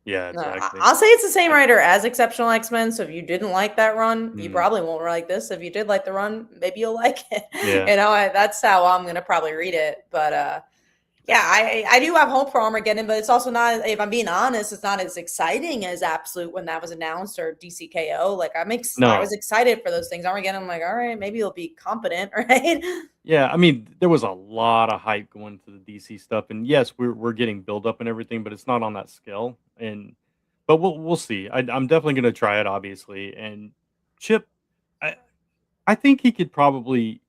Yeah, No, exactly. I'll say it's the same writer as Exceptional X-Men. So if you didn't like that run, you Mhm. probably won't like this. If you did like the run, maybe you'll like it. Yeah. You know, that's how I'm gonna probably read it. But yeah, I do have hope for Armageddon, but it's also not, if I'm being honest, it's not as exciting as Absolute when that was announced, or DCKO. Like I No. was excited for those things. Armageddon, I'm like, all right, maybe it'll be competent, right? Yeah, I mean, there was a lot of hype going to the DC stuff, and yes, we're getting build up and everything, but it's not on that scale. But we'll see. I'm definitely gonna try it, obviously. And Chip, I I think he could probably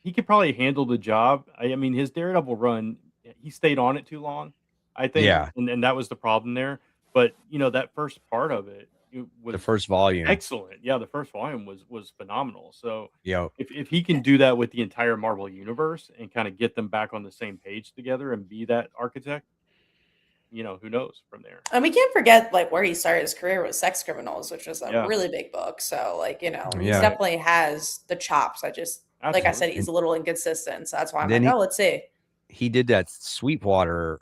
handle the job. I mean, his Daredevil run, he stayed on it too long, I think, Yeah. and that was the problem there. But that first part of it The was first volume. excellent. Yeah, the first volume was phenomenal. So Yep. if he can do that with the entire Marvel universe and kind of get them back on the same page together and be that architect, who knows from there. And we can't forget like where he started his career with Sex Criminals, which was a Yeah. really big book. So like, he Yeah. definitely has the chops. Like I said, Absolutely. he's a little inconsistent. So that's why I'm Then like, oh, let's see. he did that Sweetwater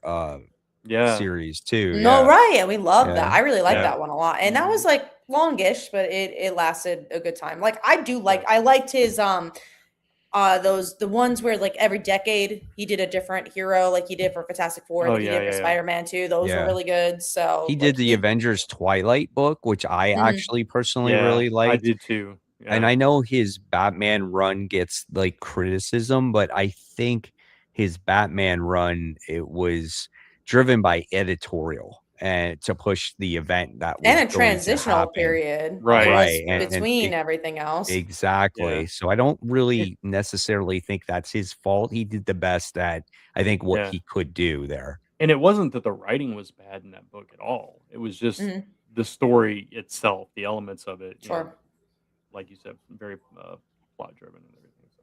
Yeah. series too. No, Yeah. right. And we love Yeah. that. I really like Yeah. that one a lot. And that was like longish, but it lasted a good time. Like I Yeah. liked his the ones where like every decade he did a different hero, like he did for Fantastic Four, Oh, like he yeah, did for yeah, yeah. Spider-Man 2. Those were Yeah. really good. So He like, did the Avengers Twilight book, which I Mhm. actually personally Yeah, really I liked. did too. And Yeah. I know his Batman run gets like criticism, but I think his Batman run, it was driven by editorial and to push the event that was and a going to transitional happen. period. I Right. mean, it Right. was Yeah. between everything else. Exactly. Yeah. So I don't It really necessarily think that's his fault. He did the best that I think what yeah. he could do there. And it wasn't that the writing was bad in that book at all. It was just Mhm. the story itself, the elements of it, Sure. like you said, very plot driven and everything. So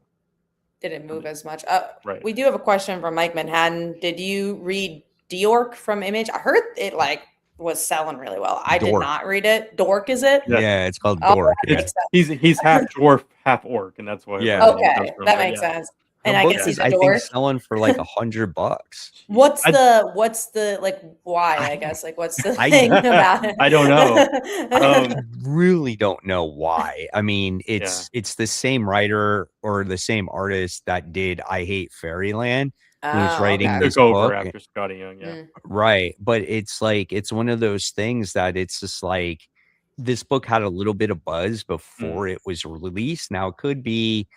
Didn't I move mean, as much. right. We do have a question from Mike Manhattan. Did you read Diork from Image? I heard it like was selling really well. I did Dork. not read it. Dork, is it? Yeah. Yeah, it's called Oh, Dork. that Yeah. makes sense. He's half dwarf, half orc, and that's where Yeah. the name comes Okay, from. that But makes yeah. sense. The And I book can see is, the I think, dork. selling for like $100. What's I the like why, I guess? Like what's the I thing about it? I don't know. I really don't know why. I mean, Yeah. it's the same writer or the same artist that did I Hate Fairyland who's Oh, writing okay. Took this over book. after Scotty Young. Yeah. Mm. Right. But it's like it's one of those things that it's just like this book had a little bit of buzz before it was released. Now it could be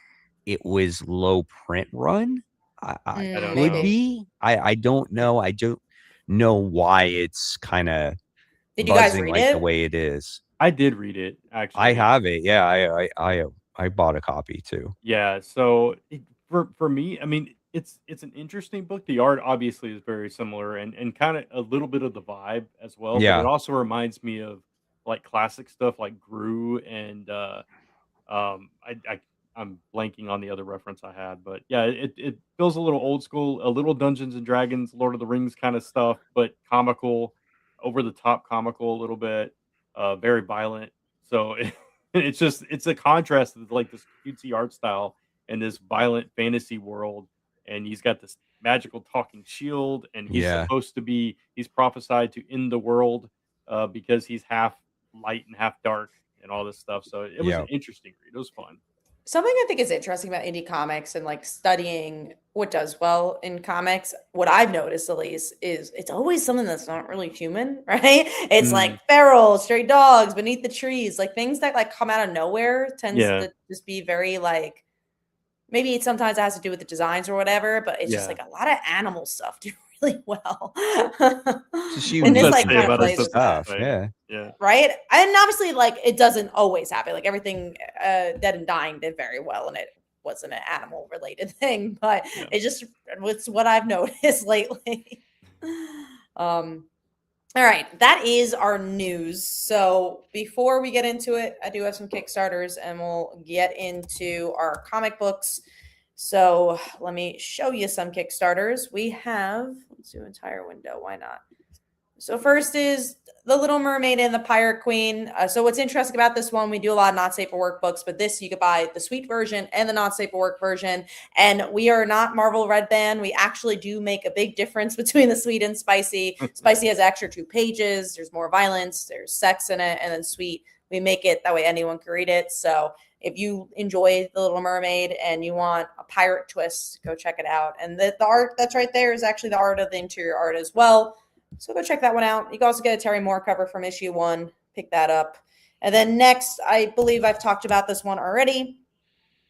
it was low print run. I don't Could know. Maybe. be. I don't know. I don't know why it's kind of Did you guys buzzing read like the it? way it is. I did read it I actually. have it. Yeah, I bought a copy too. Yeah. So for me, I mean, it's an interesting book. The art obviously is very similar and kind of a little bit of the vibe as well. But it Yeah. also reminds me of like classic stuff like Gru and I'm blanking on the other reference I had, but yeah, it feels a little old school, a little Dungeons and Dragons, Lord of the Rings kind of stuff, but comical, over the top comical a little bit, very violent. So it's a contrast to like this cutesy art style and this violent fantasy world, and he's got this magical talking shield, and Yeah. he's prophesied to end the world because he's half light and half dark and all this stuff. So it was an Yeah. interesting read. It was fun. Something I think is interesting about indie comics and like studying what does well in comics, what I've noticed at least, is it's always something that's not really human, right? It's like feral, stray dogs, beneath the trees, like things that like come out of nowhere tends Yeah. to just be very like maybe it sometimes has to do with the designs or whatever, but it's just Yeah. like a lot of animal stuff do really well. Just And this Let's like unique say kind of about it plays with that. stuff. right? Yeah. Yeah. Right. And obviously, like, it doesn't always happen. Like, everything Dead and Dying did very well, and it wasn't an animal related thing, but Yeah. it's what I've noticed lately. All right, that is our news. So before we get into it, I do have some Kickstarters and we'll get into our comic books. So let me show you some Kickstarters. We have, let's do entire window. Why not? So first is The Little Mermaid and the Pirate Queen. So what's interesting about this one, we do a lot of not safe for work books, but this you could buy the sweet version and the not safe for work version. And we are not Marvel Red Band. We actually do make a big difference between the sweet and spicy. Spicy has extra 2 pages. There's more violence. There's sex in it. And then sweet, we make it that way anyone can read it. So if you enjoy The Little Mermaid and you want a pirate twist, go check it out. And the art that's right there is actually the art of the interior art as well. So go check that one out. You can also get a Terry Moore cover from issue 1. Pick that up. And then next, I believe I've talked about this one already.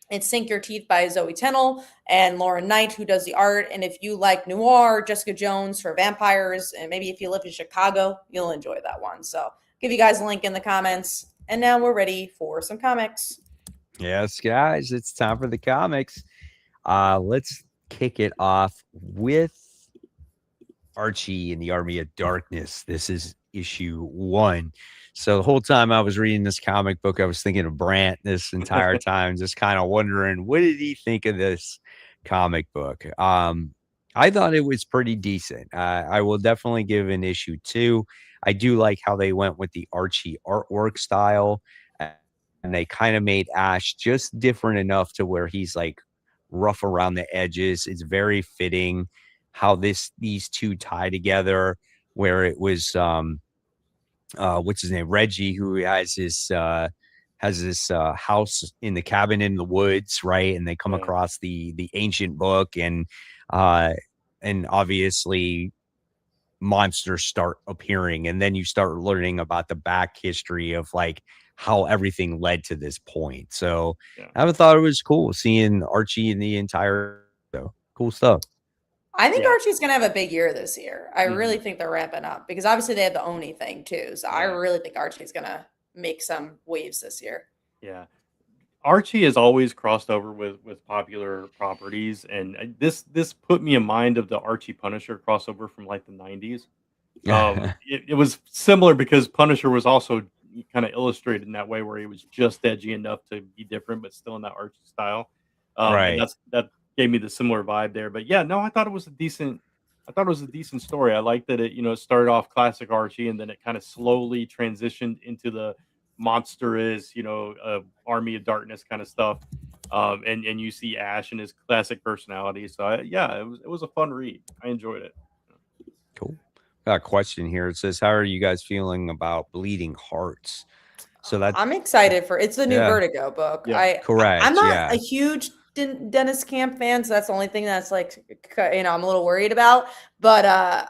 It's Sink Your Teeth by Zoe Tennell and Lauren Knight, who does the art. And if you like noir, Jessica Jones for vampires, and maybe if you live in Chicago, you'll enjoy that one. So I'll give you guys a link in the comments. And now we're ready for some comics. Yes, guys, it's time for the comics. Let's kick it off with Archie and the Army of Darkness. This is issue 1. So the whole time I was reading this comic book, I was thinking of Brant this entire time, just kind of wondering, what did he think of this comic book? I thought it was pretty decent. I will definitely give an issue 2. I do like how they went with the Archie artwork style, and they kind of made Ash just different enough to where he's like rough around the edges. It's very fitting how these two tie together, where it was what's his name, Reggie, who has this house in the cabin in the woods, right? And they come across the ancient book, and obviously monsters start appearing, and then you start learning about the back history of like how everything led to this point. So I thought it was cool seeing Archie in the entire cool stuff. I think Archie's going to have a big year this year. I really think they're ramping up because obviously they have the Oni thing too. So I really think Archie's going to make some waves this year. Yeah. Archie has always crossed over with popular properties, and this put me in mind of the Archie Punisher crossover from like the 90s. It was similar because Punisher was also kind of illustrated in that way where he was just edgy enough to be different, but still in that Archie style. Right. And that gave me the similar vibe there. But yeah, no, I thought it was a decent story. I liked that it started off classic Archie, and then it kind of slowly transitioned into the monstrous, Army of Darkness kind of stuff. And you see Ash and his classic personality. So it was a fun read. I enjoyed it. Cool. Got a question here. It says, how are you guys feeling about Bleeding Hearts? So I'm excited for it's the new Vertigo book. Yeah. Correct. I'm not a huge Dennis Camp fan, so that's the only thing that's like, I'm a little worried about. But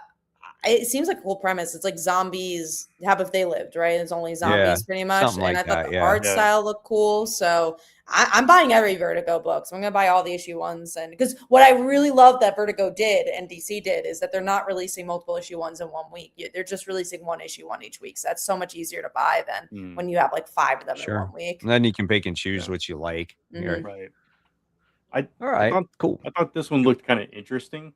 it seems like a cool premise. It's like zombies. How if they lived, right? It's only zombies pretty much. Something like I thought that, the art style looked cool. So I'm buying every Vertigo book. So I'm going to buy all the issue 1s. And because what I really love that Vertigo did and DC did is that they're not releasing multiple issue 1s in 1 week. They're just releasing 1 issue 1 each week. So that's so much easier to buy than when you have like 5 of them in 1 week. And then you can pick and choose what you like. Right. All right. Cool. I thought this one looked kind of interesting.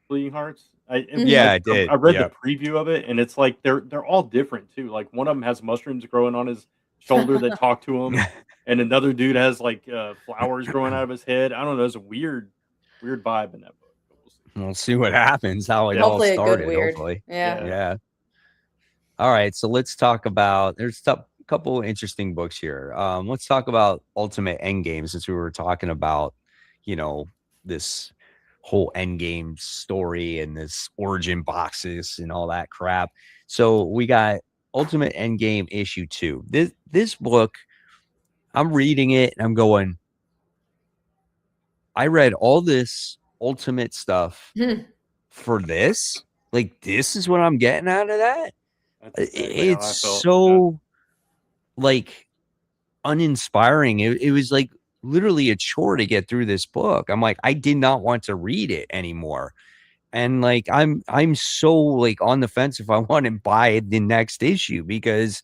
Bleeding Hearts. I did. I read the preview of it, and it's like they're all different too. Like one of them has mushrooms growing on his shoulder that talk to him, and another dude has like flowers growing out of his head. I don't know. There's a weird vibe in that book. We'll see what happens. How it all started. Hopefully, yeah. All right, so let's talk about. There's a couple of interesting books here. Let's talk about Ultimate Endgame, since we were talking about, this whole Endgame story and this origin boxes and all that crap. So we got Ultimate Endgame issue 2. This book, I'm reading it and I'm going, I read all this Ultimate stuff for this. Like, this is what I'm getting out of that. It's so like uninspiring. It was like literally a chore to get through this book. I'm like, I did not want to read it anymore. And like I'm so like on the fence if I want to buy the next issue, because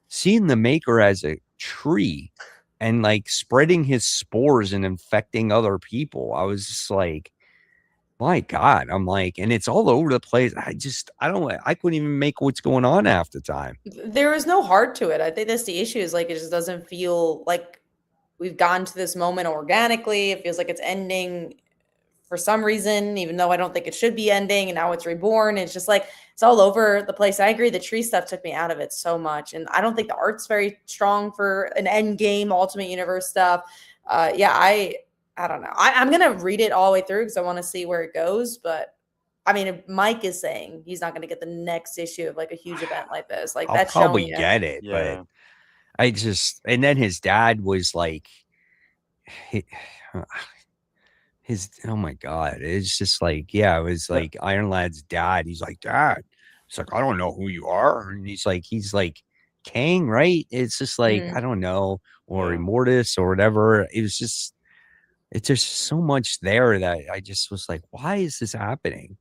seeing the Maker as a tree and like spreading his spores and infecting other people, I was just like, my God. I'm like, and it's all over the place. I couldn't even make what's going on half the time. There is no heart to it. I think that's the issue, is like it just doesn't feel like we've gotten to this moment organically. It feels like it's ending for some reason, even though I don't think it should be ending, and now it's reborn. It's just like it's all over the place. I agree. The tree stuff took me out of it so much. And I don't think the art's very strong for an end game Ultimate Universe stuff. I don't know. I'm gonna read it all the way through because I want to see where it goes. But I mean, if Mike is saying he's not gonna get the next issue of like a huge event like this, like I'll that's probably showing you. get it, Yeah. but and then his dad was like, oh my God. It's just like, yeah, it was like Iron Lad's dad. He's like, Dad. He's like, I don't know who you are. And he's like Kang, right? It's just like, I don't know, or Immortus or whatever. It's just so much there that I just was like, why is this happening?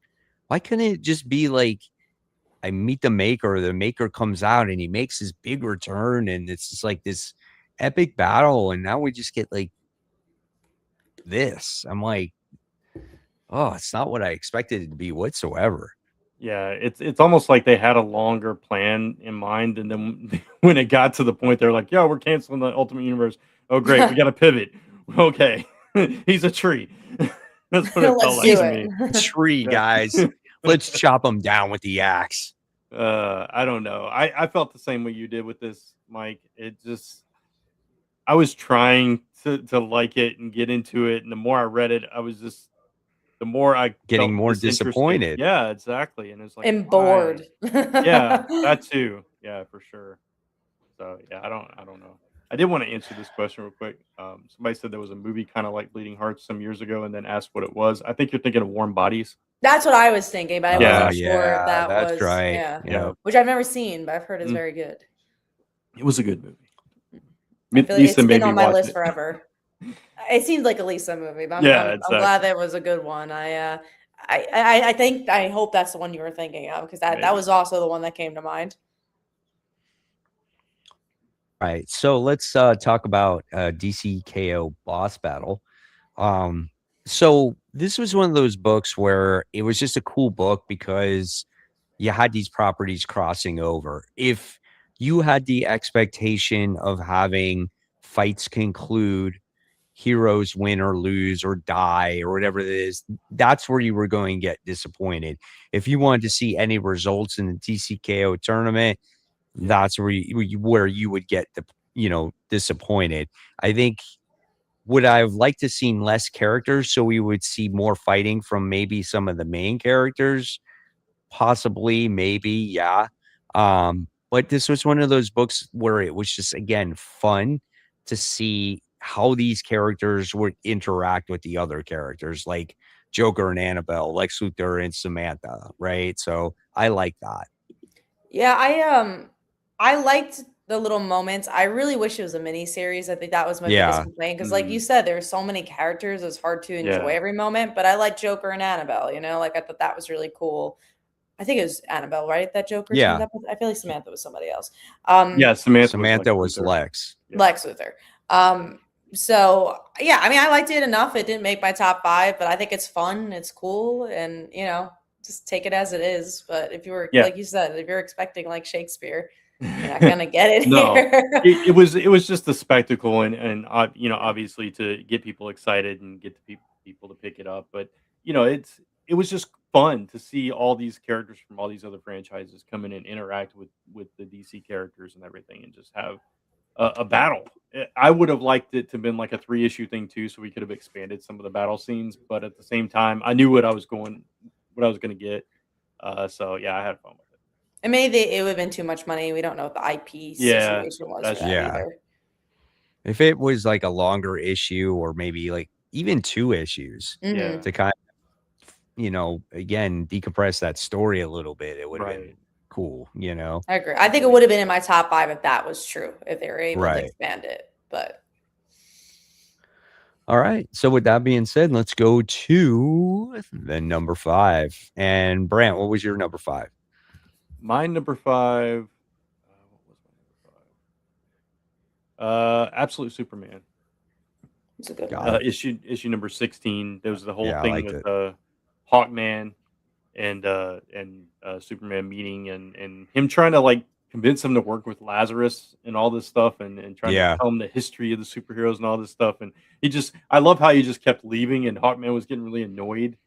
Why couldn't it just be like, I meet the Maker comes out and he makes his big return, and it's just like this epic battle, and now we just get like this. I'm like, oh, it's not what I expected it to be whatsoever. Yeah, it's almost like they had a longer plan in mind, and then when it got to the point, they're like, "Yeah, we're canceling the Ultimate Universe. Oh, great, we got to pivot. Okay, he's a tree." That's what it felt like to me. Tree, guys. Let's chop him down with the axe. I don't know. I felt the same way you did with this, Mike. It just, I was trying to like it and get into it, and the more I read it, I was just, the more I getting felt more disappointed. Yeah, exactly. And it's like, and bored. Yeah, that too. Yeah, for sure. So yeah, I don't know. I did want to answer this question real quick. Somebody said there was a movie kind of like Bleeding Hearts some years ago, and then asked what it was. I think you're thinking of Warm Bodies. That's what I was thinking, but I wasn't sure Yeah, that that's was right. yeah, which I've never seen, but I've heard is Mm. very good. It was a good movie. I feel like Lisa it's made been me on my watch list it. forever. It seems like a Lisa movie, but Yeah, I'm exactly. glad that was a good one. I hope that's the one you were thinking of, because that Maybe. was also the one that came to mind. All right, so let's talk about DCKO boss battle. So this was one of those books where it was just a cool book because you had these properties crossing over. If you had the expectation of having fights conclude, heroes win or lose or die or whatever it is, that's where you were going to get disappointed. If you wanted to see any results in the DCKO tournament, that's where you would get disappointed. I think, would I have liked to seen less characters so we would see more fighting from maybe some of the main characters? Possibly, maybe, yeah. But this was one of those books where it was just, again, fun to see how these characters would interact with the other characters, like Joker and Annabelle, Lex Luthor and Samantha, right? So I like that. Yeah, I liked the little moments. I really wish it was a mini series. I think that was my biggest complaint, because like you said, there's so many characters, it's hard to enjoy every moment. But I like Joker and Annabelle, like I thought that was really cool. I think it was Annabelle, right? That Joker teamed up with. I feel like Samantha was somebody else. Yeah, Samantha was Lex. Lex Luthor. So yeah, I mean, I liked it enough. It didn't make my top 5, but I think it's fun, it's cool, and just take it as it is. But if you were, like you said, if you're expecting like Shakespeare, you're not gonna get it. No, here. it was just a spectacle, and obviously to get people excited and get the people to pick it up. But it was just fun to see all these characters from all these other franchises come in and interact with the DC characters and everything, and just have a battle. I would have liked it to have been like a 3-issue thing too, so we could have expanded some of the battle scenes. But at the same time, I knew what I was going to get. So yeah, I had fun with it. And maybe it would have been too much money. We don't know what the IP situation was for that either. If it was like a longer issue, or maybe like even 2 issues to kind of, again, decompress that story a little bit, it would have been cool, I agree. I think it would have been in my top 5 if that was true, if they were able to expand it. But All right. So with that being said, let's go to the number 5. And Brant, what was your number 5? My number 5. What was my number 5? Absolute Superman. It's a good Got one. it. Issue number 16. There was the whole Yeah, I thing liked with it. Hawkman and Superman meeting and him trying to like convince him to work with Lazarus and all this stuff and trying to Yeah. tell him the history of the superheroes and all this stuff. And I love how he just kept leaving and Hawkman was getting really annoyed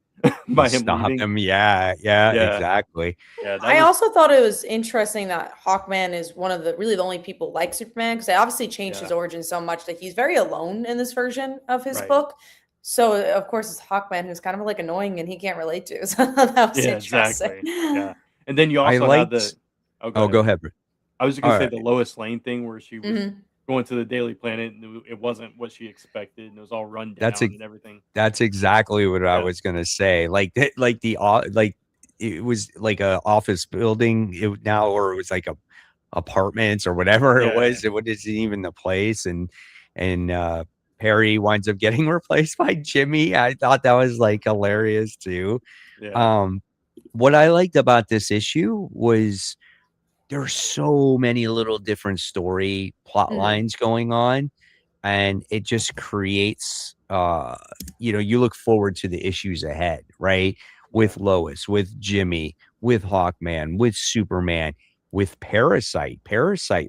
by him Stop leaving. him. Yeah, Yeah. exactly. Yeah, that I was also thought it was interesting that Hawkman is one of the only people like Superman, because they obviously changed his origin so much that he's very alone in this version of his Right. book. So of course it's Hawkman who's kind of like annoying and he can't relate to. So that was interesting. exactly. Yeah. And then you I also had liked. oh, Oh, go ahead. I was just All gonna say right. the Lois Lane thing where she was Mhm. going to the Daily Planet and it wasn't what she expected and it was all run down That's and everything. That's exactly what I Yeah. was gonna say. Like it was like a office building now, or it was like a apartments or whatever it was. It wasn't even the place, and Perry winds up getting replaced by Jimmy. I thought that was like hilarious too. Yeah. What I liked about this issue was there's so many little different story plot Mhm. lines going on, and it just creates you look forward to the issues ahead, right? With Lois, with Jimmy, with Hawkman, with Superman, with Parasite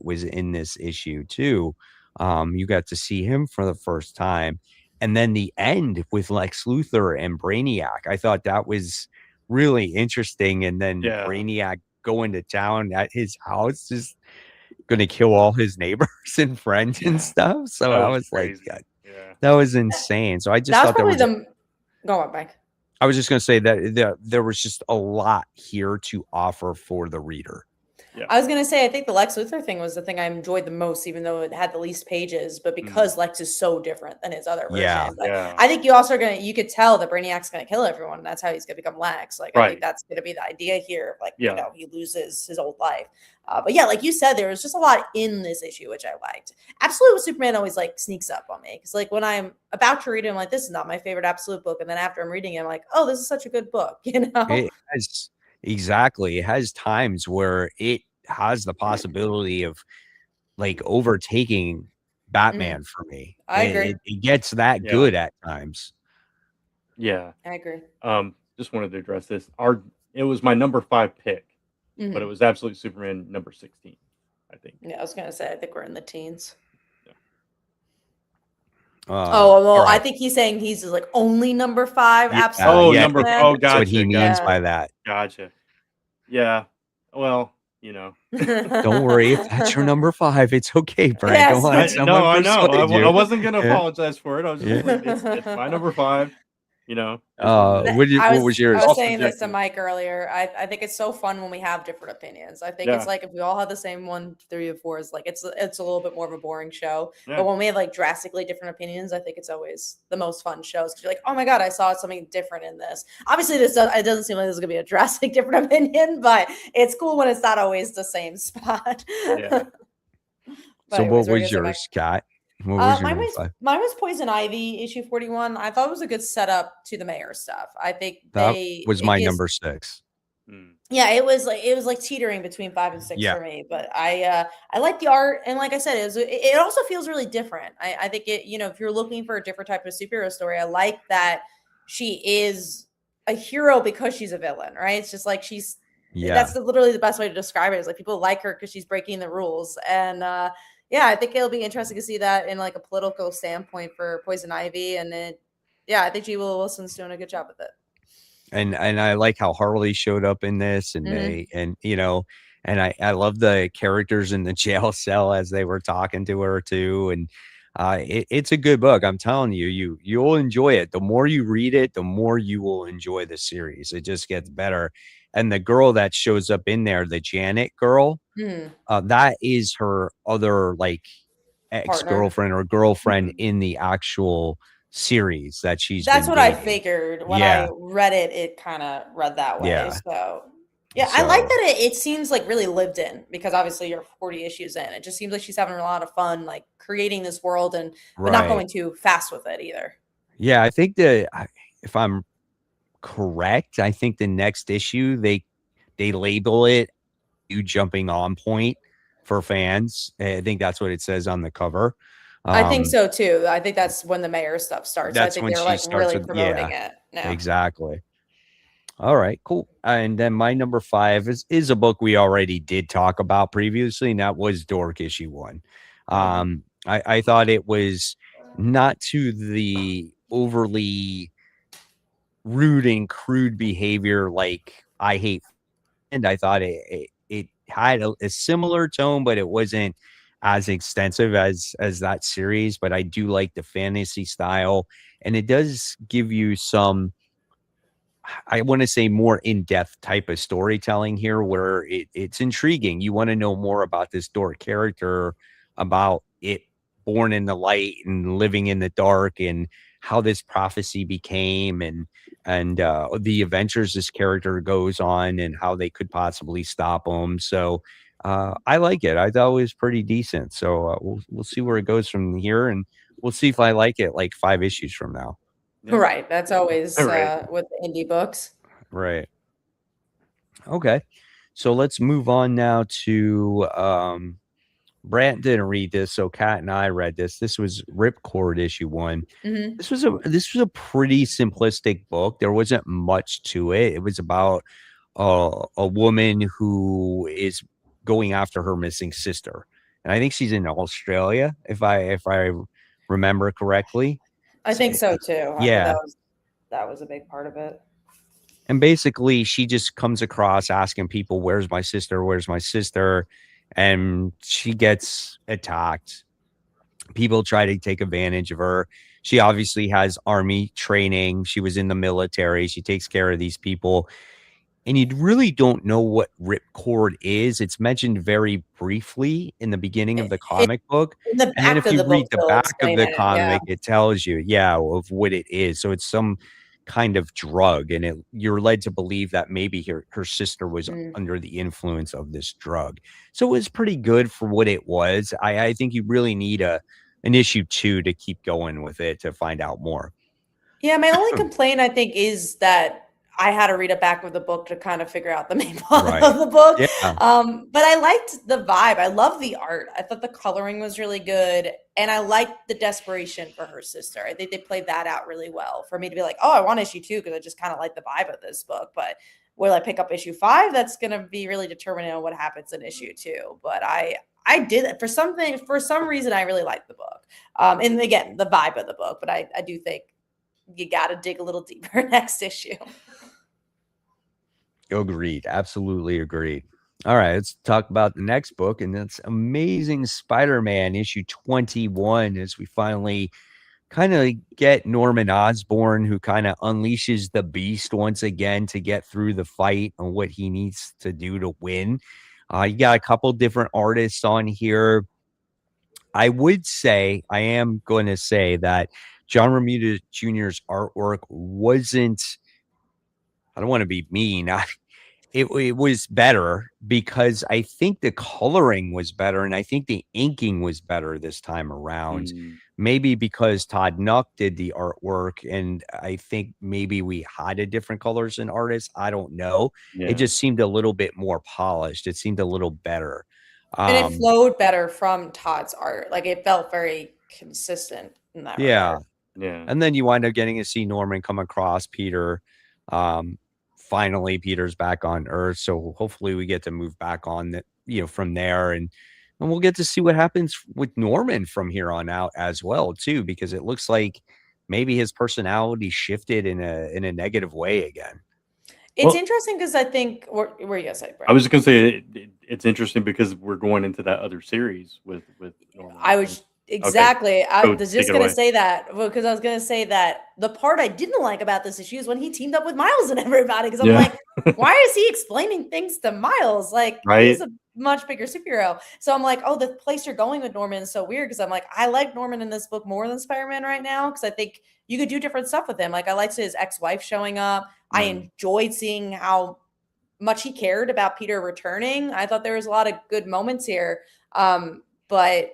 was in this issue too. You got to see him for the first time, and then the end with Lex Luthor and Brainiac, I thought that was really interesting. And then Yeah. Brainiac going to town at his house, just gonna kill all his neighbors and friends and stuff. So That I was was like, crazy. Yeah. that was insane. So I just That was thought probably go on, Mike. I was just gonna say that there was just a lot here to offer for the reader. Yeah. I was gonna say, I think the Lex Luthor thing was the thing I enjoyed the most, even though it had the least pages, but because Lex is so different than his other Yeah. version. Like, Yeah. I think you also are you could tell that Brainiac's gonna kill everyone. And that's how he's gonna become Lex. Like, I Right. think that's gonna be the idea here. Like, Yeah. he loses his old life. But yeah, like you said, there was just a lot in this issue, which I liked. Absolute Superman always like sneaks up on me. Because like when I'm about to read it, I'm like, this is not my favorite Absolute book. And then after I'm reading it, I'm like, oh, this is such a good book, It has exactly. It has times where it has the possibility of like overtaking Batman for me. I agree. It gets that Yeah. good at times. Yeah. I agree. Just wanted to address this. It was my number 5 pick, but it was Absolute Superman number 16, I think. Yeah, I was gonna say, I think we're in the teens. Yeah. Well, right. I think he's saying he's like only number 5. Yeah, Absolutely. number. Oh, gotcha. That's what he means Yeah. by that. Gotcha. Yeah. Well, Don't worry, if that's your number 5, it's okay, Brent. Yes. Don't let someone I know. persuade you. I wasn't gonna Yeah. apologize for it. I was just like, it's my number 5. What was yours? I was All saying this to subjective. Mike earlier. I think it's so fun when we have different opinions. I think Yeah. it's like if we all have the same 1, 3, or 4, is like it's a little bit more of a boring show. Yeah. But when we have like drastically different opinions, I think it's always the most fun shows because you're like, oh my god, I saw something different in this. Obviously, it doesn't seem like this is gonna be a drastic different opinion, but it's cool when it's not always the same spot. Yeah. So anyways, what we're was gonna say yours, Scott? What was your mine number was 5? mine was Poison Ivy issue 41. I thought it was a good setup to the mayor stuff. I think That was it my gives- number 6. Yeah, it was like teetering between 5 and 6 Yeah. for me. But I like the art, and like I said, it also feels really different. I think it, if you're looking for a different type of superhero story, I like that she is a hero because she's a villain, right? It's just like that's literally the best way to describe it. Is like people like her because she's breaking the rules, and yeah, I think it'll be interesting to see that in like a political standpoint for Poison Ivy, and I think G. Willow Wilson's doing a good job with it. And I like how Harley showed up in this, and I love the characters in the jail cell as they were talking to her too. And it's a good book. I'm telling you, you'll enjoy it. The more you read it, the more you will enjoy the series. It just gets better. And the girl that shows up in there, the Janet girl, that is her other like ex-girlfriend or girlfriend in the actual series that she's That's been what I dating. figured when I read it. It kind of read that way. Yeah. So Yeah, I like So that it seems like really lived in, because obviously you're 40 issues in. It just seems like she's having a lot of fun, like creating this world, and but not right. going too fast with it either. Yeah, I think if I'm correct, I think the next issue they label it "you jumping on point" for fans. I think that's what it says on the cover. I think Um, so too. I think that's when the mayor stuff starts. So I that's think when they were she like starts really with promoting yeah, it. Yeah. exactly. All right, cool. And then my number 5 is a book we already did talk about previously, and that was Dork issue 1. I thought it was not to the overly rude and crude behavior like I hate, and I thought it had a similar tone, but it wasn't as extensive as that series. But I do like the fantasy style, and it does give you some, I want to say, more in-depth type of storytelling here where it's intriguing. You want to know more about this Dork character, about it born in the light and living in the dark, and how this prophecy became, and the adventures this character goes on and how they could possibly stop him. So I like it. I thought it was pretty decent. So we'll see where it goes from here, and we'll see if I like it like 5 issues from now. Yeah. Right. That's always Right. with the indie books. Right. Okay. So let's move on now to Brant didn't read this, so Kat and I read this. This was Ripcord issue 1. Hmm. This was a pretty simplistic book. There wasn't much to it. It was about a woman who is going after her missing sister. And I think she's in Australia, if I remember correctly. I So, think so too. I thought yeah. that was a big part of it. And basically, she just comes across asking people, "Where's my sister? Where's my sister?" And she gets attacked. People try to take advantage of her. She obviously has army training. She was in the military. She takes care of these people, and you really don't know what ripcord is. It's mentioned very briefly in the beginning of the It, comic book, in the and then back if of you the book, read the they'll back of explain the it. Yeah. comic, it tells you, yeah, of what it is. So it's some kind of drug, and you're led to believe that maybe her sister was Mm. under the influence of this drug. So it was pretty good for what it was. I think you really need an issue 2 to keep going with it to find out more. Yeah, my only complaint, I think, is that I had to read a back of the book to kind of figure out the main plot Right. of the book. Yeah. But I liked the vibe. I love the art. I thought the coloring was really good, and I liked the desperation for her sister. I think they played that out really well for me to be like, oh, I want issue 2 because I just kind of like the vibe of this book. But will I pick up issue 5? That's going to be really determinant on what happens in issue 2. But I did it for some reason. I really liked the book. And again, the vibe of the book. But I do think you got to dig a little deeper next issue. Agreed. Absolutely agreed. All right, let's talk about the next book, and that's Amazing Spider-Man issue 21, as we finally kind of get Norman Osborn, who kind of unleashes the beast once again to get through the fight and what he needs to do to win. You got a couple different artists on here. I am going to say that John Romita Jr.'s artwork wasn't, I don't want to be mean. It was better because I think the coloring was better, and I think the inking was better this time around. Mm, Maybe because Todd Nuck did the artwork, and I think maybe we had a different colors and artists. I don't know. It yeah. just seemed a little bit more polished. It seemed a little better. And it Um, flowed better from Todd's art. Like it felt very consistent in that yeah. regard. Yeah. And then you wind up getting to see Norman come across Peter. Um, Finally, Peter's back on Earth, so hopefully we get to move back on that, from there, and we'll get to see what happens with Norman from here on out as well, too, because it looks like maybe his personality shifted in a negative way again. It's Well, interesting because I think what were you gonna say, I Brent? was just gonna say it's interesting because we're going into that other series with Norman I Osborn. was Okay, exactly. I so was take just it gonna away. say that because I was gonna say that the part I didn't like about this issue is when he teamed up with Miles and everybody. Because I'm Yeah. like, why is he explaining things to Miles? Like he's Right. a much bigger superhero. So I'm like, oh, the place you're going with Norman is so weird. Because I'm like, I like Norman in this book more than Spider-Man right now because I think you could do different stuff with him. Like I liked his ex-wife showing up. I Mm, enjoyed seeing how much he cared about Peter returning. I thought there was a lot of good moments here. But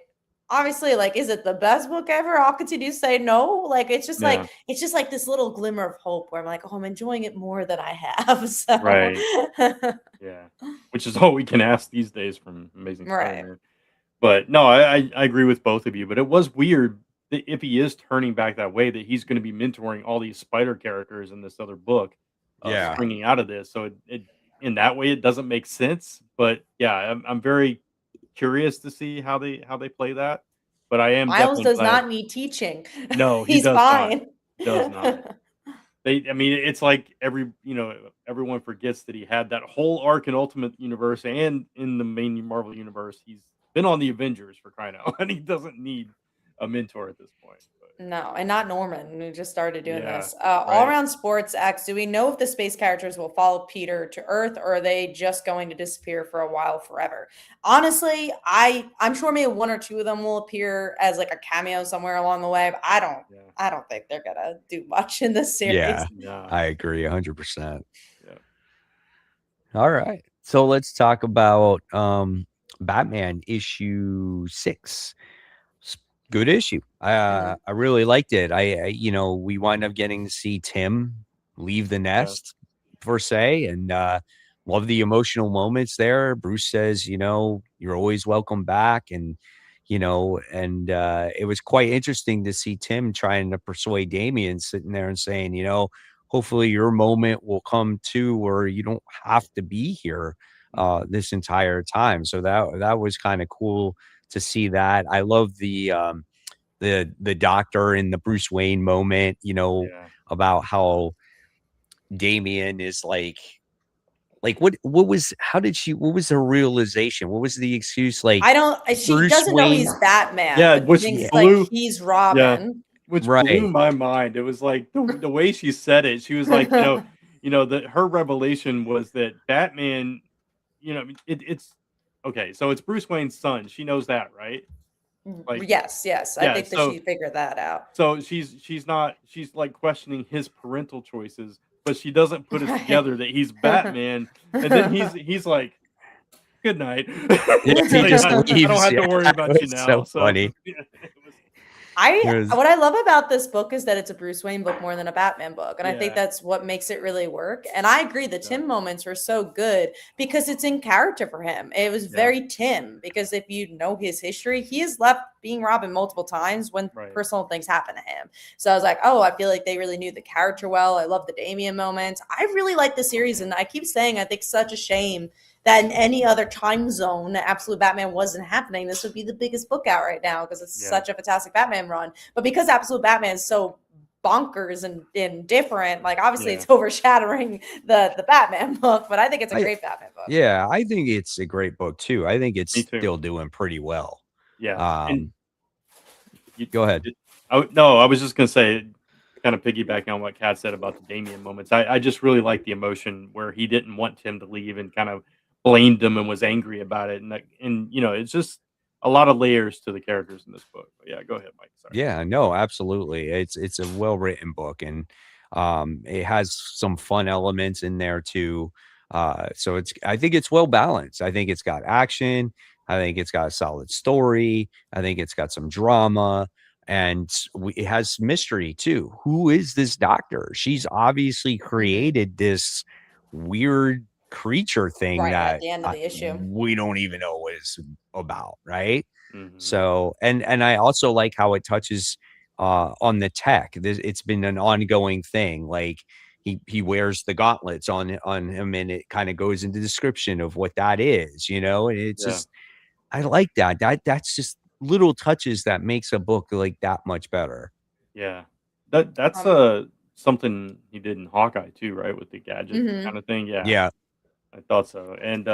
obviously, like, is it the best book ever? I'll continue to say no. Like, it's just like this little glimmer of hope where I'm like, oh, I'm enjoying it more than I have. So Right. Yeah. Which is all we can ask these days from Amazing right. Spider-Man. But no, I agree with both of you. But it was weird that if he is turning back that way, that he's going to be mentoring all these Spider characters in this other book, Yeah. springing out of this. So it in that way, it doesn't make sense. But yeah, I'm very curious to see how they play that. But I am Miles definitely does glad. not need teaching. No, he He's does not. fine. Does not. I mean, it's like everyone forgets that he had that whole arc in Ultimate Universe and in the main Marvel Universe. He's been on the Avengers, for crying out, and he doesn't need a mentor at this point. But, No, and not Norman, who just started doing Yeah, this. All around sports X, do we know if the space characters will follow Peter to Earth, or are they just going to disappear for a while forever? Honestly, I'm sure maybe one or two of them will appear as like a cameo somewhere along the way, but I don't think they're gonna do much in this series. Yeah, yeah, I agree 100%. yeah. All right. So let's talk about Batman issue 6. Good issue. I really liked it. We wind up getting to see Tim leave the nest per se, and love the emotional moments there. Bruce says, you're always welcome back, and it was quite interesting to see Tim trying to persuade Damian, sitting there and saying, hopefully your moment will come too, where you don't have to be here this entire time. So that was kind of cool to see that. I love the doctor in the Bruce Wayne moment, about how Damian is like what was her realization? What was the excuse? She Bruce doesn't know he's Wayne- Batman. Yeah, but which thinks blew- like he's Robin. Which Right. blew my mind. It was like the way she said it. She was like, that her revelation was that Batman, it's okay. So it's Bruce Wayne's son. She knows that, right? Like, yes. I think that she figured that out. So she's like questioning his parental choices, but she doesn't put it together that he's Batman, and then he's like, "Good night." Yeah, he just I leaves. don't have to worry about you It's now. so funny. What I love about this book is that it's a Bruce Wayne book more than a Batman book. And I think that's what makes it really work. And I agree the Tim moments were so good because it's in character for him. It was very Tim, because if you know his history, he has left being Robin multiple times when personal things happen to him. So I was like, oh, I feel like they really knew the character well. I love the Damian moments. I really like the series. And I keep saying, I think such a shame that in any other time zone, Absolute Batman wasn't happening. This would be the biggest book out right now because it's such a fantastic Batman run. But because Absolute Batman is so bonkers and different, like obviously it's overshadowing the Batman book, but I think it's a great Batman book. Yeah, I think it's a great book too. I think it's still doing pretty well. Yeah. Go ahead. I was just going to say, kind of piggybacking on what Kat said about the Damian moments. I just really like the emotion where he didn't want Tim to leave and kind of blamed him and was angry about it, and it's just a lot of layers to the characters in this book. But yeah, go ahead, Mike. Sorry. Yeah, no, absolutely. It's a well written book, and it has some fun elements in there too. So I think it's well balanced. I think it's got action. I think it's got a solid story. I think it's got some drama, and it has mystery too. Who is this doctor? She's obviously created this weird creature thing that at the end of the issue we don't even know what it's about, right? Mm-hmm. So and I also like how it touches on the tech. It's been an ongoing thing. Like he wears the gauntlets on him, and it kind of goes into description of what that is, and it's just, I like that's just little touches that makes a book like that much better. Yeah, that's something he did in Hawkeye too, right? With the gadget kind of thing. Yeah. I thought so. And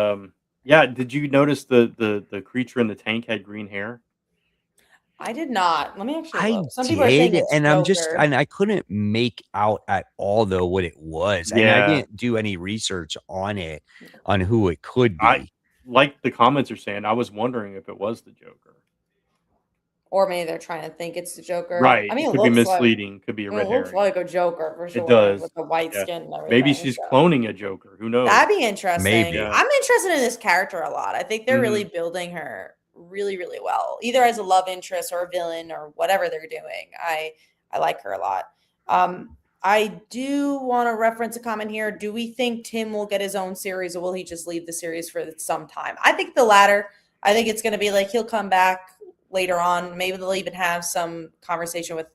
did you notice the creature in the tank had green hair? I did not. Let me actually I look. Some people are saying it's Joker. and I couldn't make out at all though what it was. And I didn't do any research on it, on who it could be. Like the comments are saying, I was wondering if it was the Joker. Or maybe they're trying to think it's the Joker. Right. I mean, It it could be looks like misleading. Could be a red it looks herring. like a Joker for It sure does. with the white Yeah. skin and everything. Maybe she's so. cloning a Joker. Who knows? That'd be interesting. Maybe. Yeah. I'm interested in this character a lot. I think they're really Mhm. building her really, really well, either as a love interest or a villain or whatever they're doing. I like her a lot. I do want to reference a comment here. Do we think Tim will get his own series, or will he just leave the series for some time? I think the latter. I think it's going to be like he'll come back later on. Maybe they'll even have some conversation with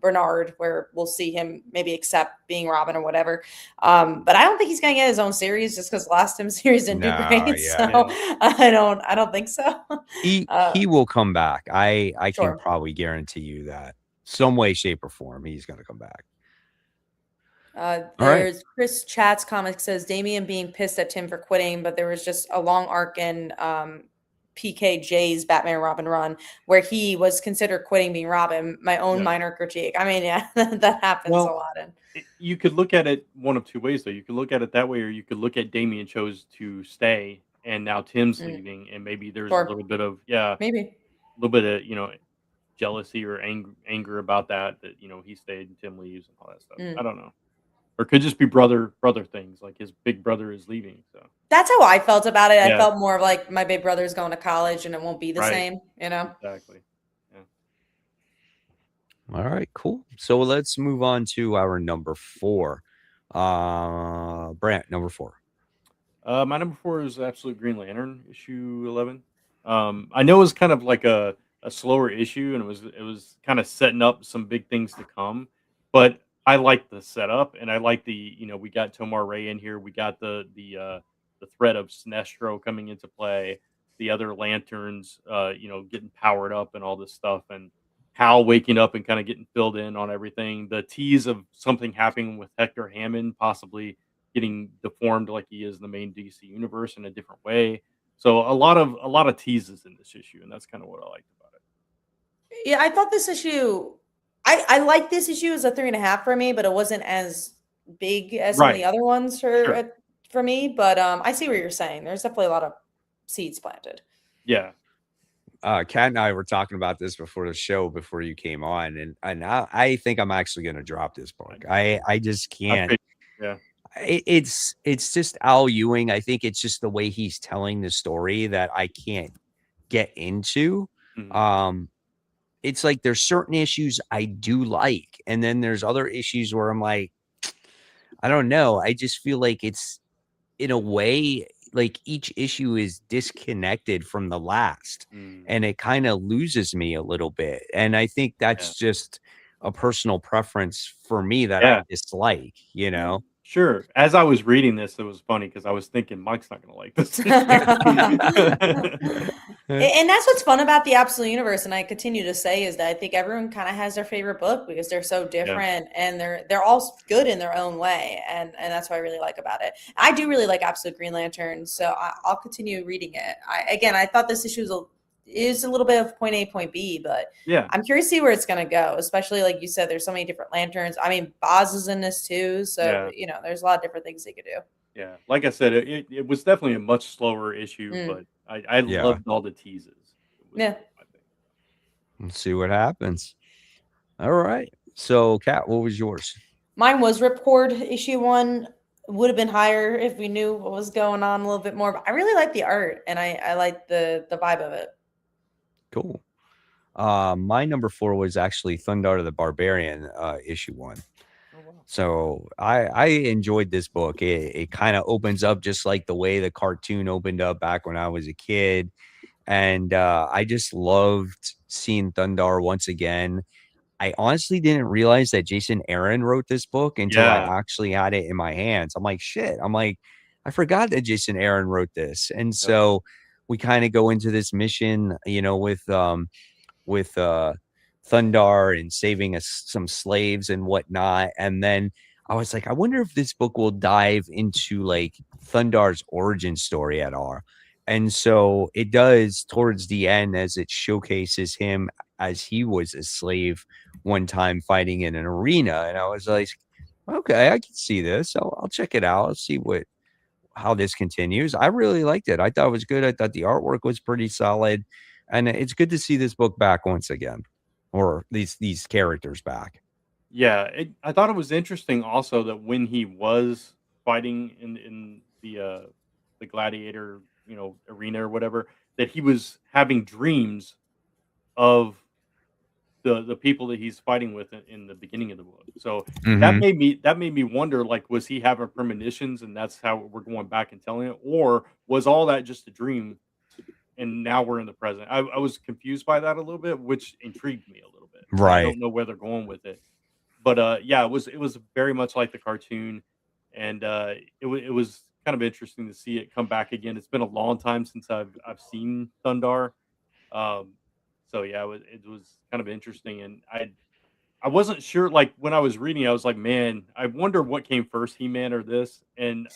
Bernard where we'll see him maybe accept being Robin or whatever. But I don't think he's going to get his own series just because last Tim series didn't do great. Yeah. So I don't think so. He will come back. I Sure. can probably guarantee you that some way, shape, or form he's going to come back. There's Chris Chat's comic says Damian being pissed at Tim for quitting, but there was just a long arc in PKJ's Batman Robin run where he was considered quitting being Robin. My own minor critique. I mean, yeah, that happens a lot. And you could look at it one of two ways, though. You could look at it that way, or you could look at Damian chose to stay, and now Tim's leaving, and maybe there's a little bit of maybe a little bit of jealousy or anger about that he stayed and Tim leaves and all that stuff. I don't know. Or it could just be brother things, like his big brother is leaving. So that's how I felt about it. I felt more of like my big brother's going to college and it won't be the same, Exactly. Yeah. All right, cool. So let's move on to our number 4. Brant, number 4. My number 4 is Absolute Green Lantern, issue 11. I know it was kind of like a slower issue, and it was kind of setting up some big things to come, but I like the setup, and I like the we got Tomar Ray in here. We got the threat of Sinestro coming into play, the other lanterns, getting powered up and all this stuff, and Hal waking up and kind of getting filled in on everything. The tease of something happening with Hector Hammond, possibly getting deformed like he is in the main DC universe in a different way. So a lot of teases in this issue, and that's kind of what I liked about it. Yeah, I thought this issue. I like this issue as a 3.5 for me, but it wasn't as big as some of the other ones for me. But I see what you're saying. There's definitely a lot of seeds planted. Yeah. Kat and I were talking about this before the show, before you came on, and I think I'm actually going to drop this book. I just can't. It's just Al Ewing. I think it's just the way he's telling the story that I can't get into. It's like there's certain issues I do like, and then there's other issues where I'm like, I don't know. I just feel like it's, in a way, like each issue is disconnected from the last, and it kind of loses me a little bit. And I think that's just a personal preference for me that I dislike, Sure. As I was reading this, it was funny because I was thinking Mike's not going to like this. And that's what's fun about the Absolute Universe, and I continue to say, is that I think everyone kind of has their favorite book because they're so different and they're all good in their own way, and that's what I really like about it. I do really like Absolute Green Lantern, so I'll continue reading it. I thought this issue is a little bit of point A, point B, but I'm curious to see where it's going to go, especially like you said, there's so many different lanterns. I mean, Boz is in this too, so there's a lot of different things they could do. Yeah, like I said, it was definitely a much slower issue, but I loved all the teases. Let's see what happens. All right, so Kat, what was yours? Mine was Ripcord issue 1. Would have been higher if we knew what was going on a little bit more, but I really like the art and I like the vibe of it. Cool. My number 4 was actually Thundar the Barbarian, issue 1. So I enjoyed this book. It kind of opens up just like the way the cartoon opened up back when I was a kid. And I just loved seeing Thundar once again. I honestly didn't realize that Jason Aaron wrote this book until I actually had it in my hands. I'm like, shit. I'm like, I forgot that Jason Aaron wrote this. And so we kind of go into this mission, with Thundar and saving some slaves and whatnot. And then I was like, I wonder if this book will dive into like Thundar's origin story at all. And so it does towards the end, as it showcases him as he was a slave one time fighting in an arena. And I was like, okay, I can see this. I'll check it out. I'll see how this continues. I really liked it. I thought it was good. I thought the artwork was pretty solid. And it's good to see this book back once again, or these characters back. Yeah, I thought it was interesting also that when he was fighting in the gladiator, arena or whatever, that he was having dreams of the people that he's fighting with in the beginning of the book. So Hmm. that made me wonder, like, was he having premonitions and that's how we're going back and telling it, or was all that just a dream and now we're in the present? I was confused by that a little bit, which intrigued me a little bit, and I Right. don't know where they're going with it. But yeah, it was very much like the cartoon, and it was kind of interesting to see it come back again. It's been a long time since I've seen Thundar. Um, so yeah, it was kind of interesting, and I wasn't sure. Like when I was reading, I was like, man, I wonder what came first, He-Man or this. And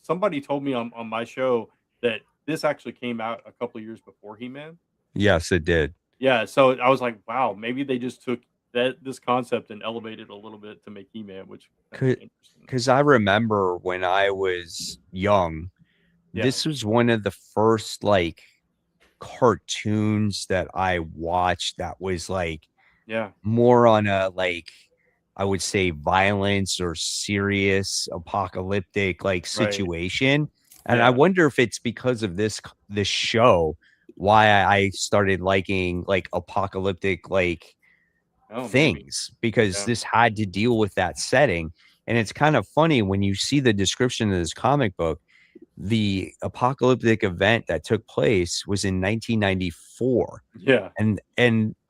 somebody told me on my show that this actually came out a couple of years before He-Man. Yes, it did. Yeah, so I was like, wow, maybe they just took this concept and elevated a little bit to make He-Man, which kind of interesting. Because I remember when I was young, Yeah, this was one of the first like cartoons that I watched that was like yeah, more on a like I would say violence or serious apocalyptic like right. situation. And I Yeah. wonder if it's because of this show why I started liking like apocalyptic like Oh, maybe. things, because Yeah, this had to deal with that setting. And it's kind of funny when you see the description of this comic book, the apocalyptic event that took place was in 1994. yeah, And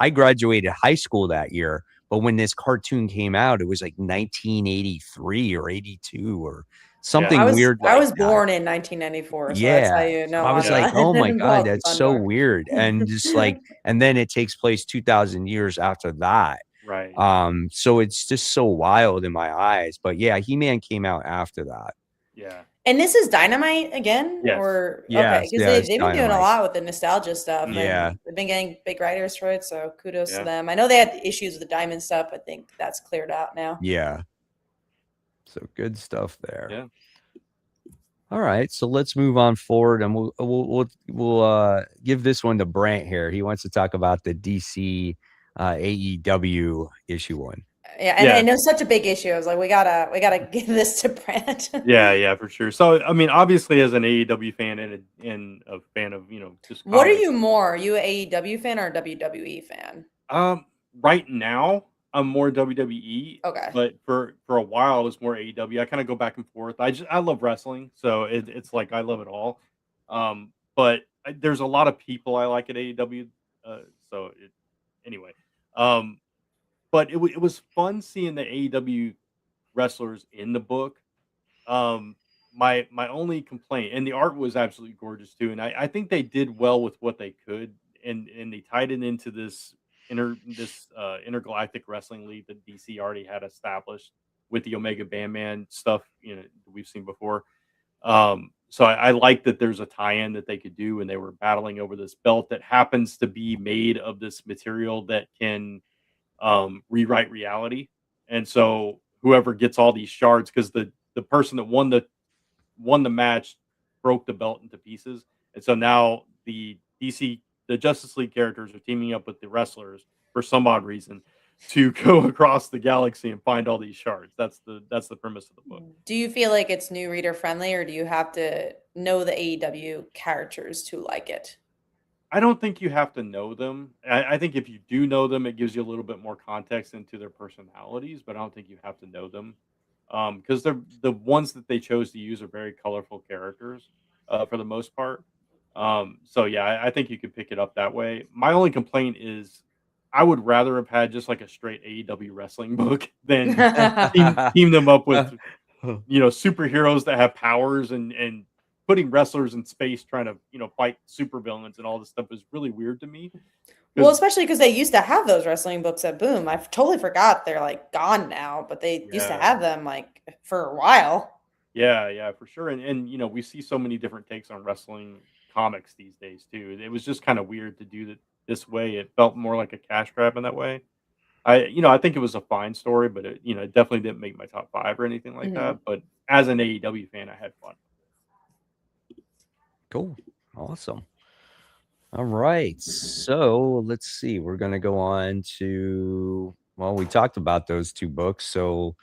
I graduated high school that year, but when this cartoon came out, it was like 1983 or 82 or yeah, I something was weird I like was that. born in 1994, so that's how Yeah. you So know I was I'm yeah, like, not "Oh my god, involved that's with so Thundar. weird." And just like and then it takes place 2000 years after that. right. So it's just so wild in my eyes. But yeah, He-Man came out after that. Yeah. And this is Dynamite again, Yes. or okay, Yes, because yeah, it's they've been doing a Dynamite. lot with the nostalgia stuff, Mhm. and Yeah, they've been getting big writers for it. So kudos to Yeah. them. I know they had issues with the Diamond stuff. I think that's cleared out now. yeah. So good stuff there. Yeah. All right, so let's move on forward, and we'll give this one to Brant here. He wants to talk about the DC AEW issue one. Yeah, Yeah. and it was such a big issue. I was like, we gotta give this to Brent. Yeah, yeah, for sure. So, I mean, obviously, as an AEW fan and a fan of just What are comics. you more? Are you a AEW fan or a WWE fan? Um, right now, I'm more WWE, Okay. but for a while, I was more AEW. I kind of go back and forth. I love wrestling, so it's like I love it all. But there's a lot of people I like at AEW. Uh, so anyway, um, but it was fun seeing the AEW wrestlers in the book. Um, my only complaint, and the art was absolutely gorgeous too, and I think they did well with what they could, and they tied it into this intergalactic wrestling league that DC already had established with the Omega Bandman stuff, that we've seen before. So I like that there's a tie-in that they could do, and they were battling over this belt that happens to be made of this material that can rewrite reality. And so whoever gets all these shards, because the person that won the match broke the belt into pieces, and so now the Justice League characters are teaming up with the wrestlers for some odd reason to go across the galaxy and find all these shards. That's the premise of the book. Do you feel like it's new reader friendly, or do you have to know the AEW characters to like it? I don't think you have to know them. I think if you do know them, it gives you a little bit more context into their personalities, but I don't think you have to know them. Because they're the ones that they chose to use are very colorful characters, for the most part. So yeah, I think you could pick it up that way. My only complaint is I would rather have had just like a straight AEW wrestling book than team them up with superheroes that have powers, and putting wrestlers in space trying to fight supervillains and all this stuff is really weird to me. Well, Because especially because they used to have those wrestling books at Boom. I totally forgot they're like gone now, but they used to yeah, have them like for a while. yeah, yeah, for sure. And we see so many different takes on wrestling comics these days too. It was just kind of weird to do that this way. It felt more like a cash grab in that way. I think it was a fine story, but it definitely didn't make my top five or anything like Mhm. that. But as an AEW fan, I had fun. Cool. Awesome. All right. So let's see. We're going to go on to, well, we talked about those two books. So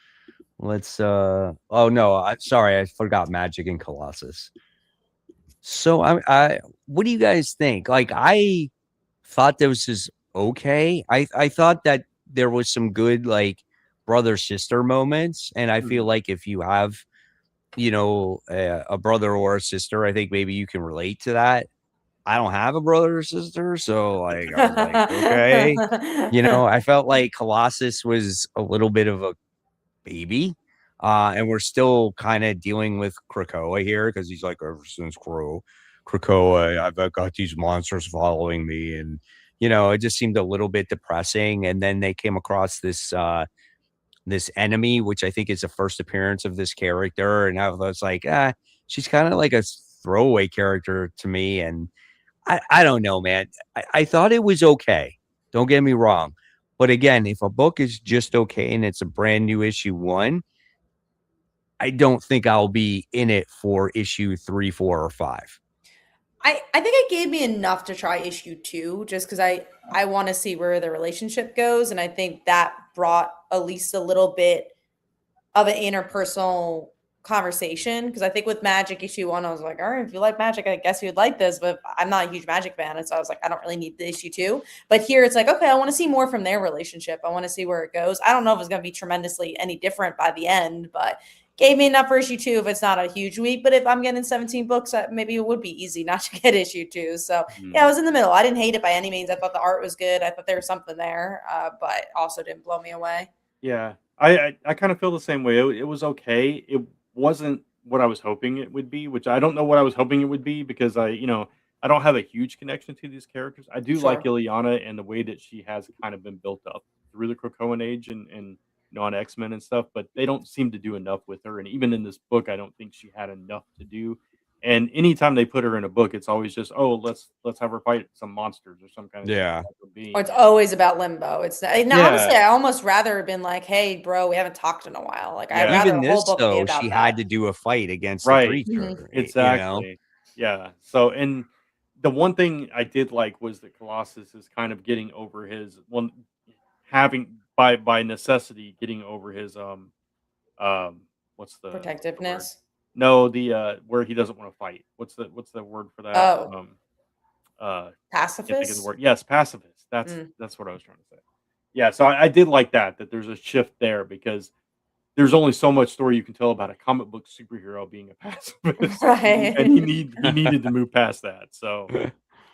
let's, oh no, sorry. I forgot Magic and Colossus. So what do you guys think? Like, I thought this was okay. I thought that there was some good, like, brother sister moments. And I feel Mhm. like if you have, a brother or a sister, I think maybe you can relate to that. I don't have a brother or sister, so, like, I was like, "Okay." I felt like Colossus was a little bit of a baby, and we're still kinda dealing with Krakoa here because he's like, "Ever since Krakoa, I've got these monsters following me," and, it just seemed a little bit depressing, and then they came across this enemy, which I think is the first appearance of this character, and I was like, she's kinda like a throwaway character to me, and I don't know, man. I thought it was okay. Don't get me wrong. But again, if a book is just okay and it's a brand new issue 1, I don't think I'll be in it for issue 3, 4, or 5. I think it gave me enough to try issue 2 just because I want to see where the relationship goes. And I think that brought at least a little bit of an interpersonal conversation. Because I think with Magic issue 1, I was like, all right, if you like Magic, I guess you'd like this. But I'm not a huge Magic fan. And so I was like, I don't really need the issue 2. But here it's like, okay, I want to see more from their relationship. I want to see where it goes. I don't know if it's going to be tremendously any different by the end, but gave me enough for issue 2 if it's not a huge week. But if I'm getting 17 books, maybe it would be easy not to get issue 2. So yeah, I Mhm. was in the middle. I didn't hate it by any means. I thought the art was good. I thought there was something there, but also didn't blow me away. Yeah, I kind of feel the same way. It was okay. It wasn't what I was hoping it would be, which I don't know what I was hoping it would be because I don't have a huge connection to these characters. I do like Sure. Ileana and the way that she has kind of been built up through the Krakoan age and on X-Men and stuff, but they don't seem to do enough with her. And even in this book, I don't think she had enough to do. And anytime they put her in a book, it's always just, oh, let's have her fight some monsters or some kind of Yeah. supernatural Or being. it's always about limbo. It's no, Yeah, honestly, I almost rather have been like, "Hey, bro, we haven't talked in a while." Like, I'd yeah. rather Even the whole this, book be though, she about that. had to do a fight against the Right. Mhm. creature, Exactly. Yeah. So, and the one thing I did like was that Colossus is kind of getting over his one having by necessity getting over his um what's the word? Protectiveness. No, the where he doesn't want to fight. What's the word for that? Oh, Can't think of the pacifist? word. Yes, pacifist. Mm. That's what I was trying to say. Yeah, so I did like that there's a shift there because there's only so much story you can tell about a comic book superhero being a pacifist, and Right. he needed to move past that. So,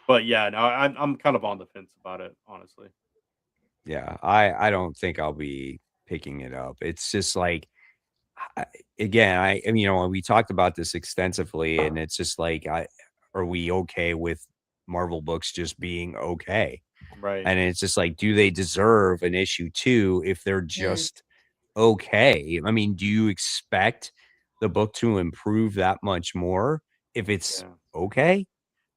but yeah, no, I'm kind of on the fence about it, honestly. Yeah, I don't think I'll be picking it up. It's just like, I again, we talked about this extensively, and it's just like, are we okay with Marvel books just being okay? Right. And it's just like, do they deserve an issue 2 if they're Mm. just okay? I mean, do you expect the book to improve that much more if it's Yeah, okay?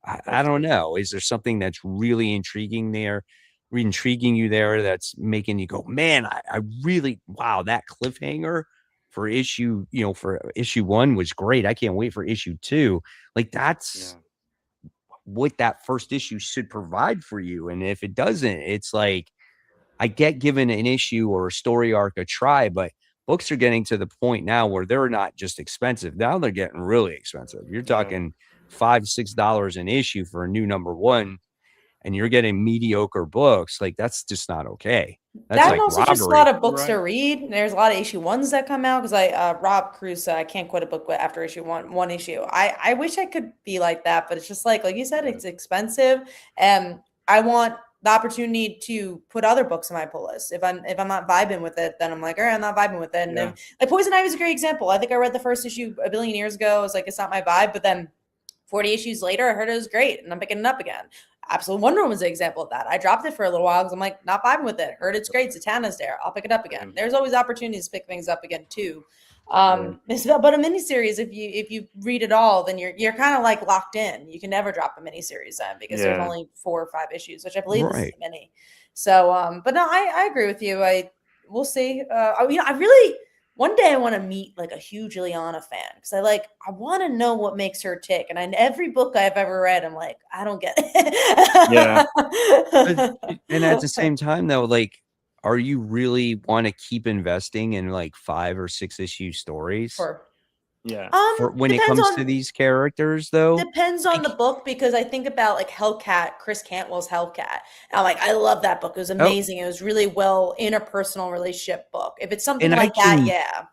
I that's don't it. know. Is there something that's really intriguing you there that's making you go, "Man, I really wow, that cliffhanger for issue 1 was great. I can't wait for issue 2." Like, that's Yeah, what that first issue should provide for you, and if it doesn't, it's like, I get giving an issue or a story arc a try, but books are getting to the point now where they're not just expensive. Now they're getting really expensive. You're yeah, talking $5, $6 an issue for a new number 1, and you're getting mediocre books. Like, that's just not okay. That's That and like also just a lot robbery. of books to right. read. There's a lot of issue 1s that come out because Rob Cruz, I can't quit a book after issue 1 issue. I wish I could be like that, but it's just like you said, Yeah, it's expensive, and I want the opportunity to put other books on my pull list. If I'm not vibing with it, then I'm like, all right, I'm not vibing with it. And yeah, if, like Poison Ivy is a great example. I think I read the first issue a billion years ago. I was like, it's not my vibe, but then 40 issues later, I heard it was great, and I'm picking it up again. Absolute Wonder Woman was an example of that. I dropped it for a little while because I'm like, not vibing with it. Heard it's great. Zatanna's there. I'll pick it up again. same. There's always opportunities to pick things up again too. Sure. But a miniseries, if you read it all, then you're kind of like locked in. You can never drop a miniseries then because there's Yeah, only 4 or 5 issues, which I believe this is Right. a mini. So, but no, I agree with you. We'll see. I really one day I want to meet like a huge Ileana fan because I want to know what makes her tick. And every book I've ever read, I'm like, I don't get Yeah. And at the same time, though, like, are you really want to keep investing in like 5 or 6 issue stories For Yeah. for when it depends comes to on these characters, though? depends on Like, the book because I think about like Hellcat, Chris Cantwell's Hellcat. And I'm like, I love that book. It was oh, amazing. It was really well interpersonal relationship book. If it's something and like that, yeah,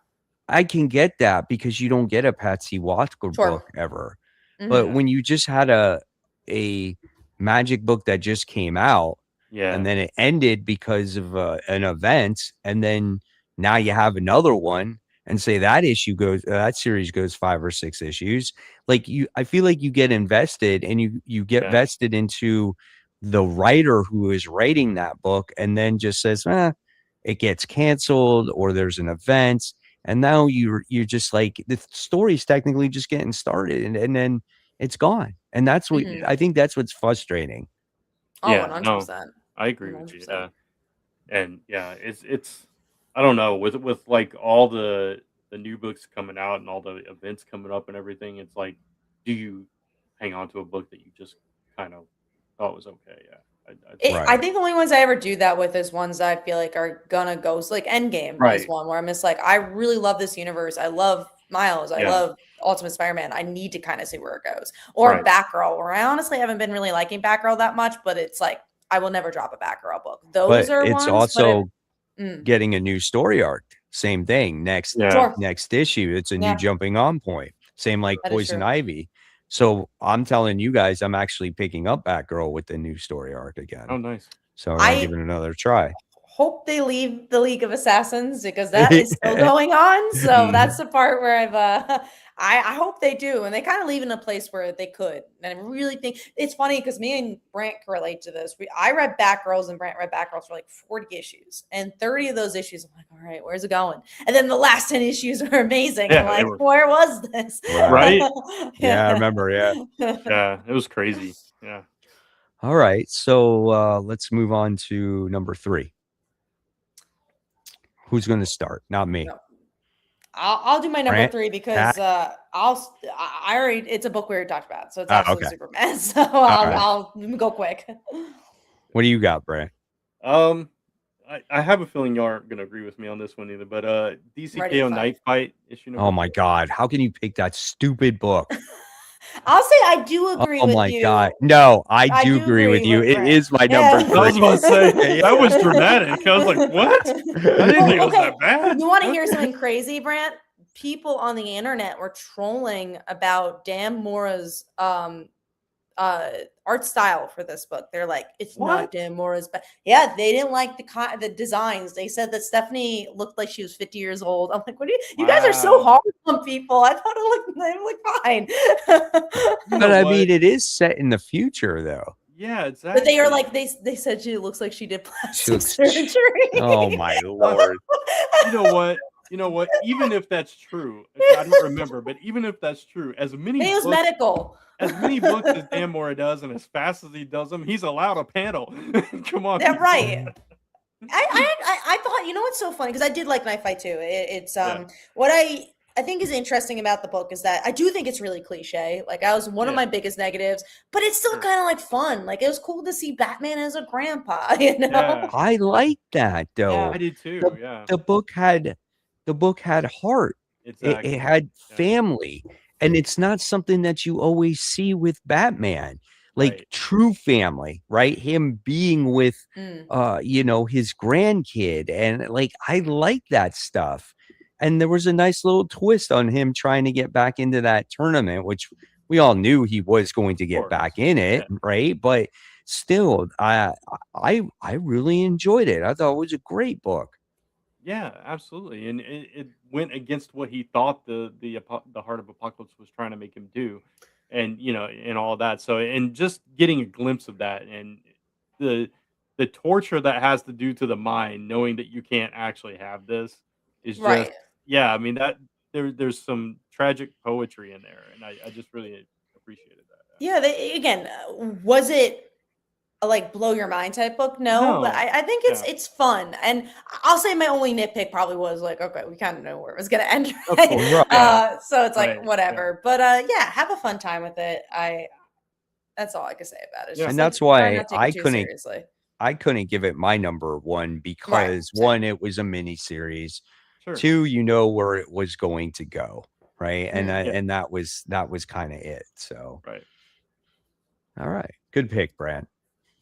I can get that because you don't get a Patsy Watker book sure. ever. But Hmm. when you just had a magic book that just came out Yeah. and then it ended because of an event, and then now you have another one, and say that series goes 5 or 6 issues. Like, I feel like you get invested, and you get Yeah. vested into the writer who is writing that book, and then just says, it gets canceled or there's an event, and now you're just like, the story's technically just getting started, and then it's gone. And that's what Hmm. I think that's what's frustrating. Oh, Yeah. No, 100%. I agree with you. 100%. And yeah, it's I don't know, with like all the new books coming out and all the events coming up and everything, it's like, do you hang on to a book that you just kind of thought was okay? Yeah. I I Right. think the only ones I ever do that with is ones that I feel like are gonna go. So like Endgame is Right. one where I'm just like, I really love this universe. I love Miles. I Yeah. love Ultimate Spider-Man. I need to kind of see where it goes. Or Right. Batgirl, where I honestly haven't been really liking Batgirl that much, but it's like I will never drop a Batgirl book. Those But are it's ones, but also mm, getting a new story arc. Same thing. Yeah. sure. Next issue, it's a new Yeah, jumping on point. Same like that is Poison true. Ivy. So I'm telling you guys, I'm actually picking up Batgirl with the new story arc Oh, again. nice. So I'm gonna give I it another try. hope they leave the League of Assassins because that is still going on. So that's the part where I hope they do, and they kind of leave in a place where they could. And I really think it's funny because me and Brant can relate to this. I read Batgirls and Brant read Batgirls for like 40 issues, and 30 of those issues, I'm like, all right, where's it going? And then the last 10 issues are amazing. I'm Yeah, they like, were where was this? Right. right. Yeah, I remember. Yeah. Yeah, it was crazy. Yeah. All right. So let's move on to number 3. Who's going to start? Not me. No. I'll do my number Grant? 3 because Pat? I already it's a book we already talked about, so it's absolutely Okay. Superman. So All right. I'll go quick. What do you got, Brant? Um, I have a feeling you aren't gonna agree with me on this one either, but Ready to DCKO fight. Night Fight issue number Oh my 4. God. How can you pick that stupid book? I'll say I do agree Oh with my God. you. No, I I do do agree with agree you. with It Brent. is my number Yeah. I 3. was about to say that was Yeah. dramatic. I was like, what? I didn't think it Well, was okay. that bad. You want to hear something crazy, Brant? People on the internet were trolling about Dan Mora's art style for this book. They're like, it's not What? Dan Mora's, but yeah, they didn't like the designs. They said that Stephanie looked like she was 50 years old. I'm like, what do you guys are so Wow. hard on people. I thought they looked fine. You But know I what? mean, it is set in the future, though. Yeah, But they are exactly. like they said she looks like she did She plastic looks. surgery. Oh my Uh, Lord. you know what? You know what? Even if that's true, I don't remember, but even if that's true, It was medical. as many books as Dan Mora does, and as fast as he does them, he's allowed a panel. Come on, They're people. right. I thought, you know what's so funny because I did like Knife Fight too. It's Yeah. what I think is interesting about the book is that I do think it's really cliche. Like I was one of Yeah. my biggest negatives, but it's still Sure. kind of like fun. Like it was cool to see Batman as a grandpa, you know? Yeah. I like that though. I did too. The, Yeah. the book had heart. It Exactly. had Yeah. family. And it's not something that you always see with Batman. Like Right. true family, right? Him being with Mm. his grandkid. And like I like that stuff. And there was a nice little twist on him trying to get back into that tournament, which we all knew he was going to Of get course. back in it, Yeah. right? But still, I really enjoyed it. I thought it was a great book. Yeah, absolutely. And it went against what he thought the Heart of Apocalypse was trying to make him do, and and all that. So, and just getting a glimpse of that, and the the torture that has to do to the mind, knowing that you can't actually have this, is just, Right. yeah. I mean, that there's some tragic poetry in there, and I just really appreciated that. Yeah, again, was it a like blow your mind type book. No, but No. I think it's fun. And I'll say my only nitpick probably was like, okay, we kind of know where it was gonna end. Of Right? course. Right. So it's like Right, whatever. But yeah, have a fun time with it. That's all I can say about it. It's Yeah. just And like that's try why not to take it too seriously. I couldn't give it my number one because same. one, it was a mini series. Sure. Two, you know where it was going to go, right? And Mhm. Yeah. and that was kind of it. So, Right. all right, good pick, Brad.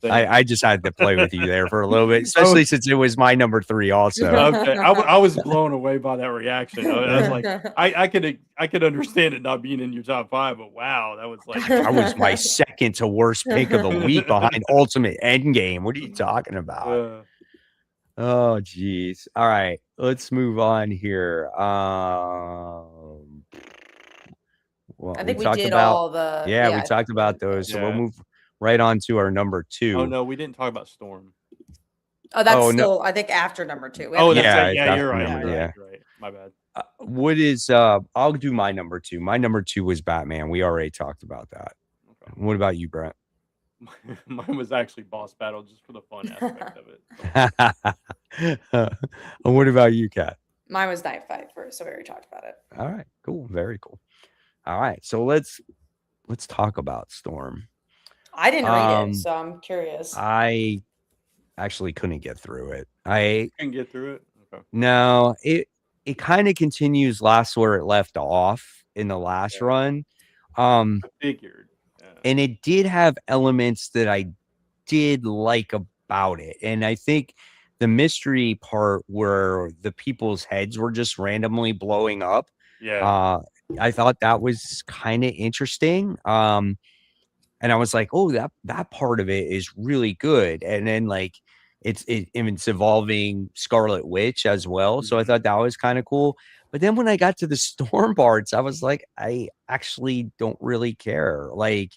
Thanks. I just had to play with you there for a little bit, especially since it was my number 3 also. Okay, I was blown away by that reaction. I was like, I could understand it not being in your top 5, but wow, that was like That was my second to worst pick of the week behind Ultimate Endgame. What are you talking about? Oh, geez. All right, let's move on here. Well, I we think we talked did about all the yeah, we I talked think about we did. those. So we'll Yeah. move right on to our number 2. Oh no, we didn't talk about Storm. Oh, that's Oh, no. still I think after number 2. We Oh, haven't that's Yeah, done right. it's Yeah, after you're right. number, You're yeah. right. You're right. My bad. What is I'll do my number 2. My number 2 was Batman. We already talked about that. Okay. What about you, Brent? Mine was actually Boss Battle, just for the fun aspect of it. And what about you, Kat? Mine was Night Fight first, so we already talked about it. All right, cool, very cool. All right, so let's talk about Storm. I didn't read it, so I'm curious. I actually couldn't get through it. I Couldn't get through it. Okay. no, it kind of continues last where it left off in the last Yeah. run. I figured. Yeah. And it did have elements that I did like about it. And I think the mystery part where the people's heads were just randomly blowing up, Yeah. I thought that was kind of interesting. And I was like, oh, that part of it is really good. And then like it's involving Scarlet Witch as well. So I thought that was kind of cool. But then when I got to the Storm parts, I was like, I actually don't really care. Like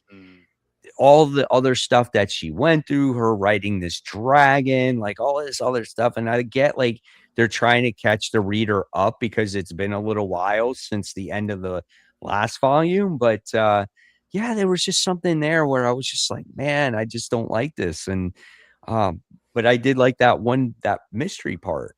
all the other stuff that she went through, her riding this dragon, like all this other stuff. And I get like they're trying to catch the reader up because it's been a little while since the end of the last volume. But yeah, there was just something there where I was just like, man, I just don't like this. And but I did like that mystery part.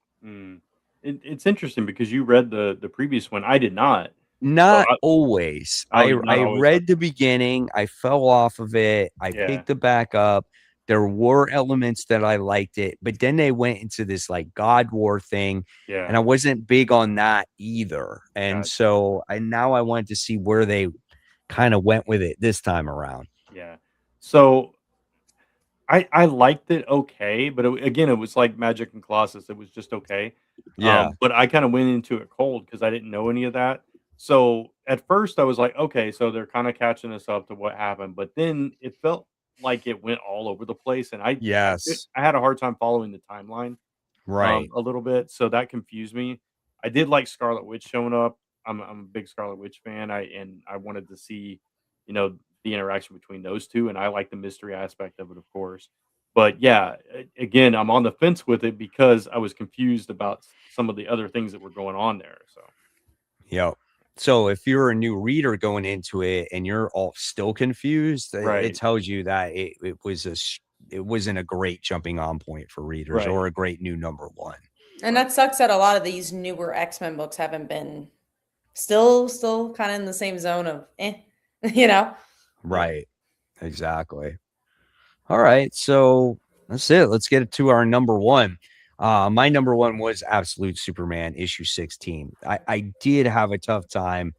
It's interesting because you read the previous one. I did not. Not always. I always. read the beginning. I fell off of it. I picked it back up. There were elements that I liked it, but then they went into this like God War thing, and I wasn't big on that either. And so now I wanted to see where they kind of went with it this time around. Yeah. So I liked it okay, but again, it was like Magic and Colossus. It was just okay. Yeah. But I kind of went into it cold because I didn't know any of that. So at first I was like, okay, so they're kind of catching us up to what happened. But then it felt like it went all over the place. And I had a hard time following the timeline a little bit. So that confused me. I did like Scarlet Witch showing up. I'm a big Scarlet Witch fan. I wanted to see, the interaction between those two. And I like the mystery aspect of it, of course. But yeah, again, I'm on the fence with it because I was confused about some of the other things that were going on there. So, yep. So if you're a new reader going into it and you're all still confused, it tells you that it wasn't a great jumping on point for readers or a great new number 1. And that sucks that a lot of these newer X-Men books haven't been still kind of in the same zone of Right. Exactly. All right. So that's it. Let's get to our number 1. My number 1 was Absolute Superman issue 16. I did have a tough time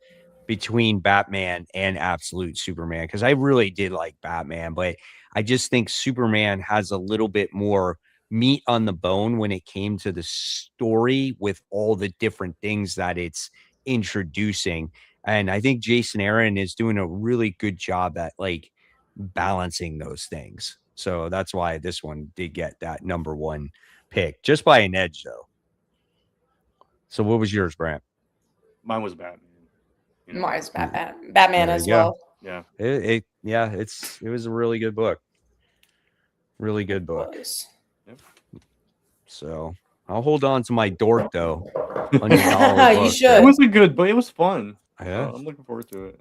between Batman and Absolute Superman because I really did like Batman, but I just think Superman has a little bit more meat on the bone when it came to the story with all the different things that it's introducing. And I think Jason Aaron is doing a really good job at like balancing those things. So that's why this one did get that number 1 pick, just by an edge, though. So what was yours, Brant? Mine was Batman. Mine was Batman as well. Yeah. It was a really good book. Really good book. Yep. So I'll hold on to my dork though. $100 You should. It was a good, but it was fun. Yeah. I'm looking forward to it.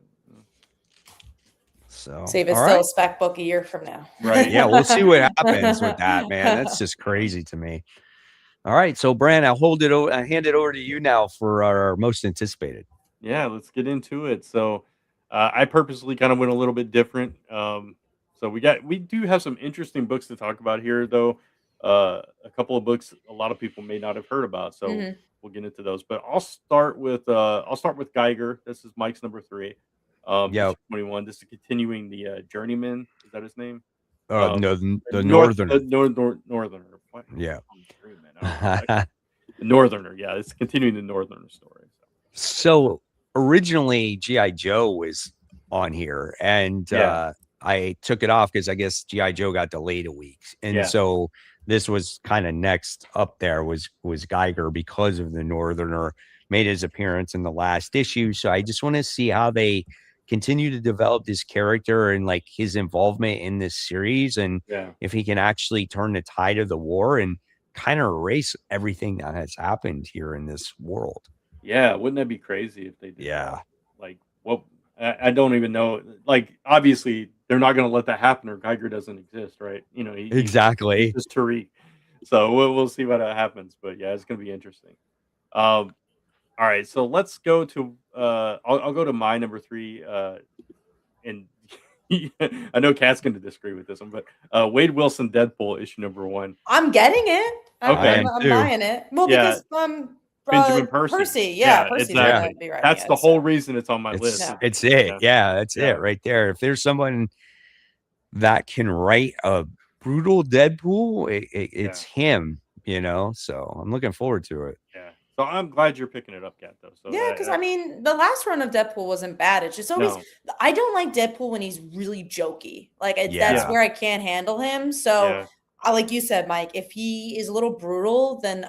So, See if it's all still right. a spec book a year from now. Right. Yeah, we'll see what happens with that, man. That's just crazy to me. All right. So, Brand, I hand it over to you now for our most anticipated. Yeah, let's get into it. So, I purposely kind of went a little bit different. So we do have some interesting books to talk about here, though. A couple of books a lot of people may not have heard about. So Mhm. we'll get into those. But I'll start with Geiger. This is Mike's number 3, issue Yep. 21. This is continuing the Journeyman. Is that his name? Um, No, the Northern. Northerner. What? Yeah. I'm dreaming. I don't know. The Northerner. Yeah, it's continuing the Northerner story. So originally GI Joe was on here, and Yeah. I took it off because I guess GI Joe got delayed a week, and Yeah. so this was kind of next up there was Geiger because of the Northerner made his appearance in the last issue. So I just want to see how they continue to develop this character and like his involvement in this series, and Yeah. if he can actually turn the tide of the war and kind of erase everything that has happened here in this world. Yeah, wouldn't that be crazy if they did that? Yeah. Like, what? I don't even know. Like, obviously, they're not going to let that happen, or Geiger doesn't exist, right? You know, he's Exactly. just Tariq. So we'll see what happens. But yeah, it's going to be interesting. All right, so let's go to. I'll go to my number 3. And I know Kat's going to disagree with this one, but Wade Wilson Deadpool issue number 1. I'm getting it. Okay. I'm buying it. Well, Yeah. because Benjamin Percy. Yeah, Percy's exactly. gonna be writing That's it, the whole so. reason it's on my list. It's it. Yeah. Yeah, that's Yeah. it right there. If there's someone that can write a brutal Deadpool, it's him, you know. So I'm looking forward to it. Yeah. So I'm glad you're picking it up, Kat, though. So Yeah, because I mean, the last run of Deadpool wasn't bad. It's just always I don't like Deadpool when he's really jokey. Like that's Yeah. where I can't handle him. So Yeah. like you said, Mike, if he is a little brutal, then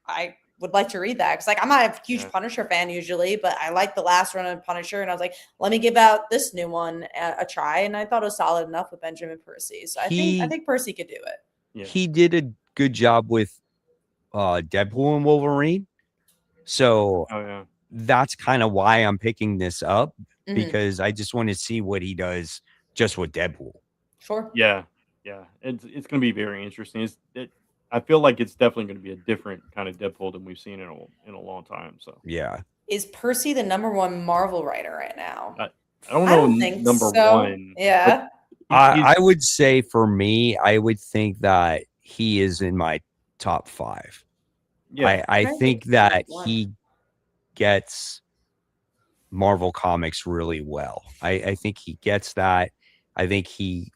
I would like to read that. Because like I'm not a huge Punisher fan usually, but I like the last run of Punisher, and I was like, let me give out this new one a try, and I thought it was solid enough with Benjamin Percy. So I think Percy could do it. Yeah. He did a good job with Deadpool and Wolverine. So that's kind of why I'm picking this up, because I just want to see what he does just with Deadpool. Sure. Yeah. Yeah. It's going to be very interesting. I feel like it's definitely going to be a different kind of Deadpool than we've seen in a long time. So yeah. Is Percy the #1 Marvel writer right now? I don't know. I don't think number so. 1. Yeah. I would say for me, I would think that he is in my top 5. Yeah. I think that he gets Marvel Comics really well. I think he gets that. I think he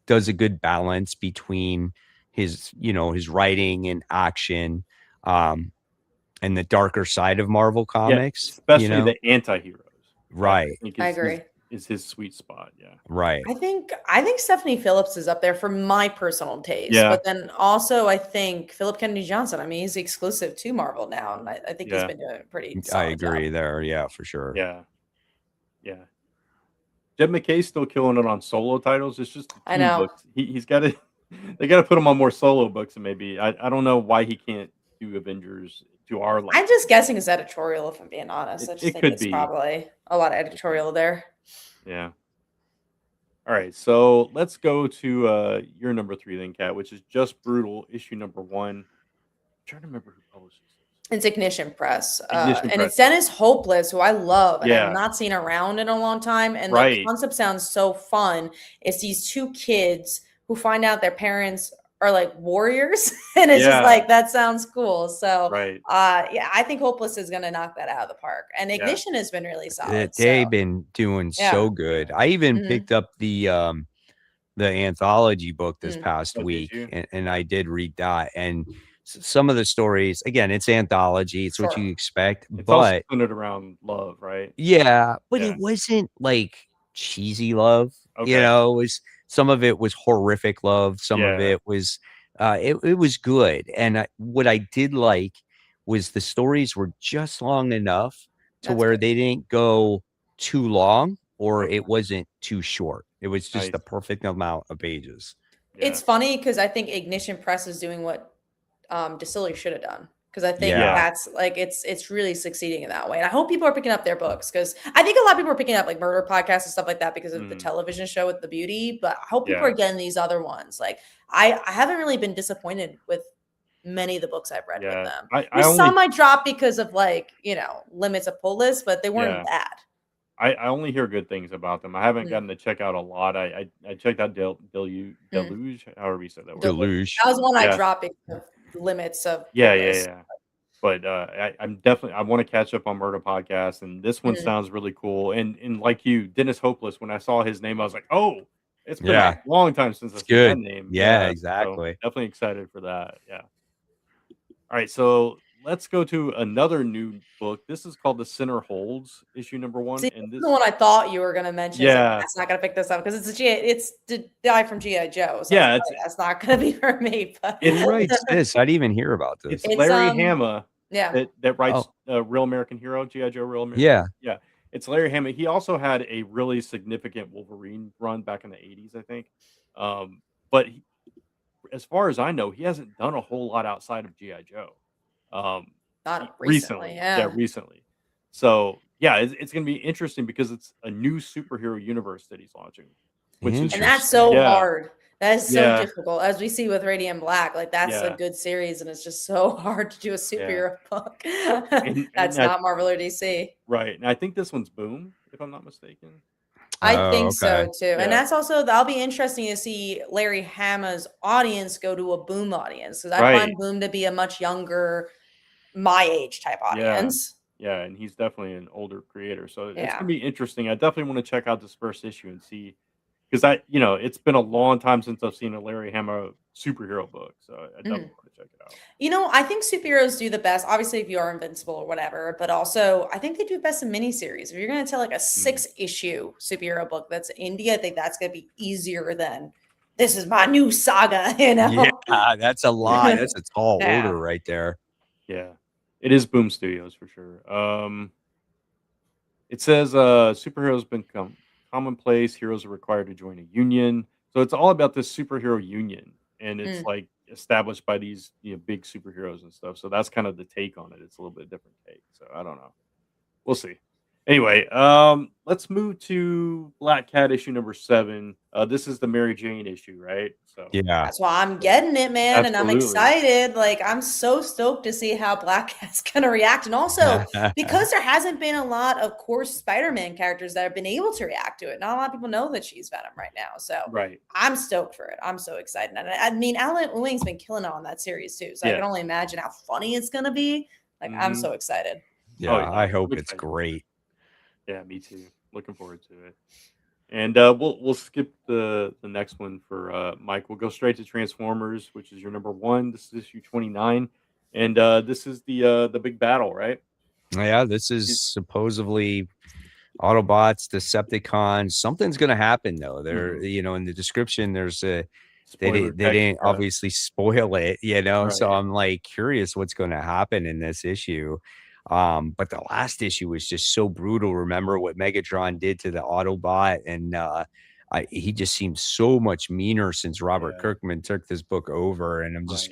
does a good balance between his writing and action, and the darker side of Marvel Comics, especially the anti-heroes. Right. I agree. Is his sweet spot. Yeah. Right. I think Stephanie Phillips is up there for my personal taste. Yeah. But then also I think Philip Kennedy Johnson. I mean, he's exclusive to Marvel now, and I think he's been doing a pretty solid I agree job. there. Yeah, for sure. Yeah. Yeah. Jed McKay's still killing it on solo titles. It's just I know books. He's got to. They got to put him on more solo books, and maybe I don't know why he can't do Avengers to our level. I'm just guessing it's editorial, if I'm being honest. I just think it's be. probably a lot of editorial there. Yeah. All right, so let's go to your number 3 then, Kat, which is Just Brutal, issue number 1. I'm trying to remember who publishes this. It's Ignition Press. And it's Dennis Hopeless, who I love, and I've not seen around in a long time. And the concept sounds so fun. It's these 2 kids who find out their parents are like warriors, and it's just like, that sounds cool. So I think Hopeless is gonna knock that out of the park, and Ignition has been really solid. They've been doing so good. I even picked up the anthology book this past week, and I did read that, and some of the stories, again, it's anthology, it's what you expect, it's but also centered around love, right? But it wasn't like cheesy love. You know, it was, some of it was horrific love, some of it was it was good. And what I did like was the stories were just long enough to where they didn't go too long, or it wasn't too short. It was just the perfect amount of pages. It's funny because I think Ignition Press is doing what Distillery should have done, because I think Yeah. that's like it's really succeeding in that way. And I hope people are picking up their books, because I think a lot of people are picking up like murder podcasts and stuff like that because of the television show with the beauty. But I hope people are getting these other ones. Like I haven't really been disappointed with many of the books I've read with them. Some I dropped because of like, limits of pull list, but they weren't bad. I only hear good things about them. I haven't gotten to check out a lot. I checked out Deluge, however you said that word. Deluge. That was one I dropped because of limits of yeah. But I'm definitely, I want to catch up on Murder Podcast, and this one sounds really cool. And like you, Dennis Hopeless, when I saw his name, I was like, oh, it's been a long time since I've seen that name. Yeah, exactly. So definitely excited for that. Yeah. All right, so let's go to another new book. This is called The Sinner Holds, issue number 1. See, and this is the one I thought you were going to mention. Yeah, That's not going to pick this up because it's the guy from G.I. Joe. So yeah, that's not going to be for me. But it writes this. I didn't even hear about this. It's Larry Hama. Yeah, that writes Real American Hero, G.I. Joe, Real American. Yeah. It's Larry Hama. He also had a really significant Wolverine run back in the 80s, I think. But as far as I know, he hasn't done a whole lot outside of G.I. Joe. Not recently. Yeah, recently. So yeah, it's going to be interesting because it's a new superhero universe that he's launching, and that's so hard. That is so difficult, as we see with Radiant Black. Like that's a good series, and it's just so hard to do a superhero book. That's not Marvel or DC, right? And I think this one's Boom, if I'm not mistaken. I think so too, and that's also that'll be interesting to see Larry Hama's audience go to a Boom audience, because I find Boom to be a much younger, my age type audience. Yeah, and he's definitely an older creator, so it's gonna be interesting. I definitely want to check out this first issue and see, because it's been a long time since I've seen a Larry Hama superhero book, so I definitely want to check it out. I think superheroes do the best, obviously, if you are invincible or whatever, but also I think they do best in miniseries. If you're going to tell like a 6-issue superhero book that's indie, I think that's going to be easier than this is my new saga, Yeah, that's a lot. That's a tall order right there. Yeah, it is Boom Studios for sure. It says superheroes become commonplace. Heroes are required to join a union. So it's all about this superhero union, and it's like established by these big superheroes and stuff. So that's kind of the take on it. It's a little bit different take. So I don't know. We'll see. Anyway, let's move to Black Cat issue number 7. This is the Mary Jane issue, right? So that's why I'm getting it, man. Absolutely. And I'm excited. Like, I'm so stoked to see how Black Cat's gonna react. And also because there hasn't been a lot of core Spider-Man characters that have been able to react to it. Not a lot of people know that she's Venom right now. So I'm stoked for it. I'm so excited. And I mean, Alan Wing's been killing it on that series too. So I can only imagine how funny it's gonna be. Like, I'm so excited. Yeah, I hope it's great. Yeah, me too. Looking forward to it. And we'll skip the next one for Mike. We'll go straight to Transformers, which is your number 1. This is issue 29, and this is the big battle, right? Yeah, this is supposedly Autobots, Decepticons. Something's going to happen though. There, in the description, there's a they didn't obviously spoil it, So I'm like curious what's going to happen in this issue. But the last issue was just so brutal. Remember what Megatron did to the Autobot, and he just seems so much meaner since Robert Kirkman took this book over, and I'm just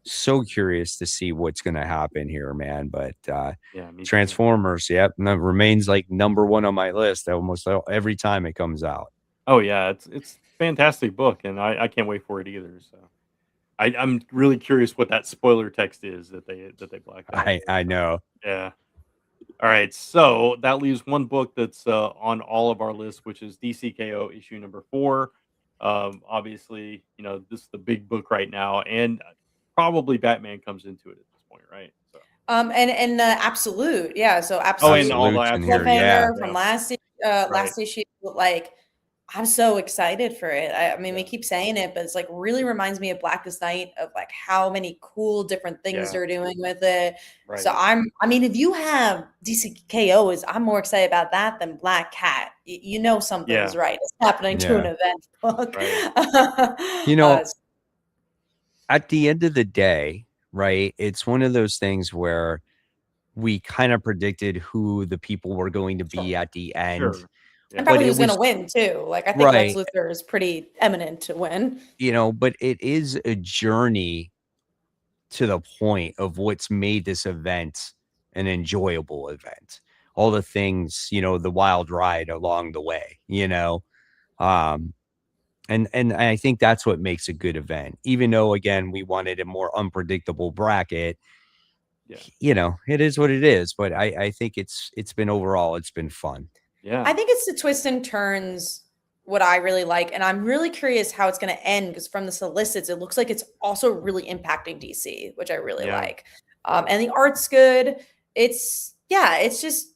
so curious to see what's going to happen here, man. But Transformers, remains like number 1 on my list almost every time it comes out. Oh yeah, it's a fantastic book, and I can't wait for it either. So I'm really curious what that spoiler text is that they blacked out. I know. Yeah. All right. So that leaves one book that's on all of our lists, which is DCKO issue number 4. Obviously, this is the big book right now, and probably Batman comes into it at this point, right? So. And Absolute, So Absolute. Oh, and all the Absolute from last issue, like. I'm so excited for it. I mean, we keep saying it, but it's like really reminds me of Blackest Night, of like how many cool different things they're doing with it. Right. So I mean, if you have DCKO, I'm more excited about that than Black Cat. Something's right. It's happening to an event book. Right. At the end of the day, right, it's one of those things where we kind of predicted who the people were going to be at the end. Sure. And probably who's going to win too. Like, I think Lex Luthor is pretty eminent to win. But it is a journey to the point of what's made this event an enjoyable event. All the things, the wild ride along the way, um, and I think that's what makes a good event. Even though, again, we wanted a more unpredictable bracket, it is what it is. But I think it's been overall, it's been fun. Yeah. I think it's the twists and turns what I really like. And I'm really curious how it's going to end, because from the solicits, it looks like it's also really impacting DC, which I really like. And the art's good. It's just,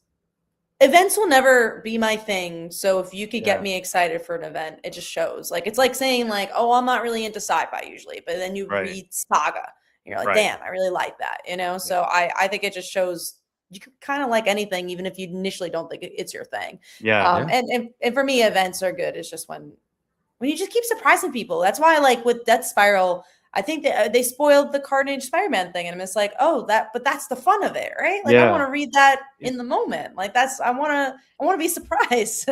events will never be my thing. So if you could get me excited for an event, it just shows. Like, it's like saying like, oh, I'm not really into sci-fi usually, but then you read Saga and you're like, damn, I really like that, So I think it just shows you can kind of like anything, even if you initially don't think it's your thing. And for me, events are good. It's just when you just keep surprising people. That's why, like with Death Spiral, I think that they spoiled the Carnage Spider-Man thing, and I'm just like, but that's the fun of it, right? Like I want to read that in the moment. Like I want to be surprised.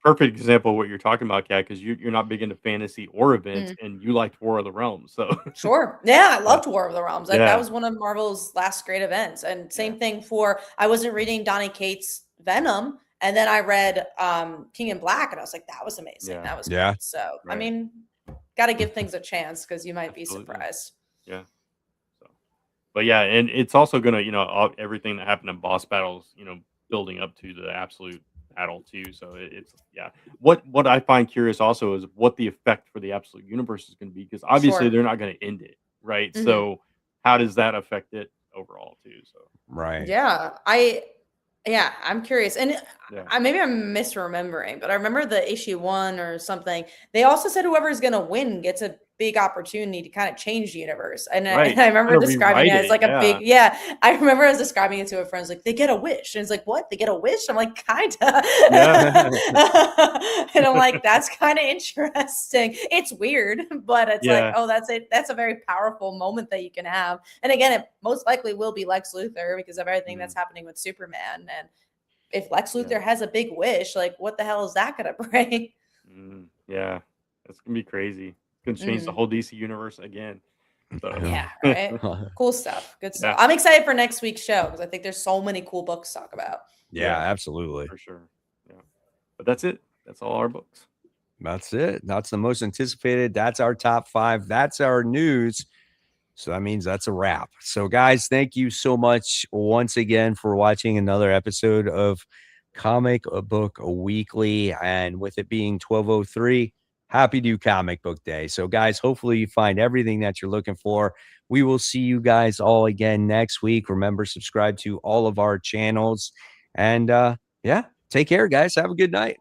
Perfect example of what you're talking about, Kat, because you're not big into fantasy or events, and you liked War of the Realms. So sure, I loved War of the Realms. Like that was one of Marvel's last great events, and same thing for I wasn't reading Donny Cates' Venom. And then I read King in Black, and I was like, that was amazing. That was great. So, I mean, got to give things a chance, because you might be surprised. But and it's also going to, everything that happened in boss battles, building up to the absolute battle too. So it's what I find curious also is what the effect for the absolute universe is going to be, because obviously they're not going to end it, right? Mm-hmm. So how does that affect it overall too? So I'm curious. And maybe I'm misremembering, but I remember the issue 1 or something. They also said whoever's going to win gets a big opportunity to kind of change the universe. And I remember describing it as like a big, I remember I was describing it to a friend, like, they get a wish. And it's like, what? They get a wish? I'm like, kind of. And I'm like, that's kind of interesting. It's weird, but it's like, that's a very powerful moment that you can have. And again, it most likely will be Lex Luthor, because of everything that's happening with Superman. And if Lex Luthor has a big wish, like, what the hell is that going to bring? That's going to be crazy. Can change the whole DC universe again. So. Right. Cool stuff. Good stuff. I'm excited for next week's show, because I think there's so many cool books to talk about. Absolutely. For sure. But that's it. That's all our books. That's it. That's the most anticipated. That's our top 5. That's our news. So that means that's a wrap. So guys, thank you so much once again for watching another episode of Comic Book Weekly. And with it being 12:03, happy New Comic Book Day. So guys, hopefully you find everything that you're looking for. We will see you guys all again next week. Remember, subscribe to all of our channels. And take care, guys. Have a good night.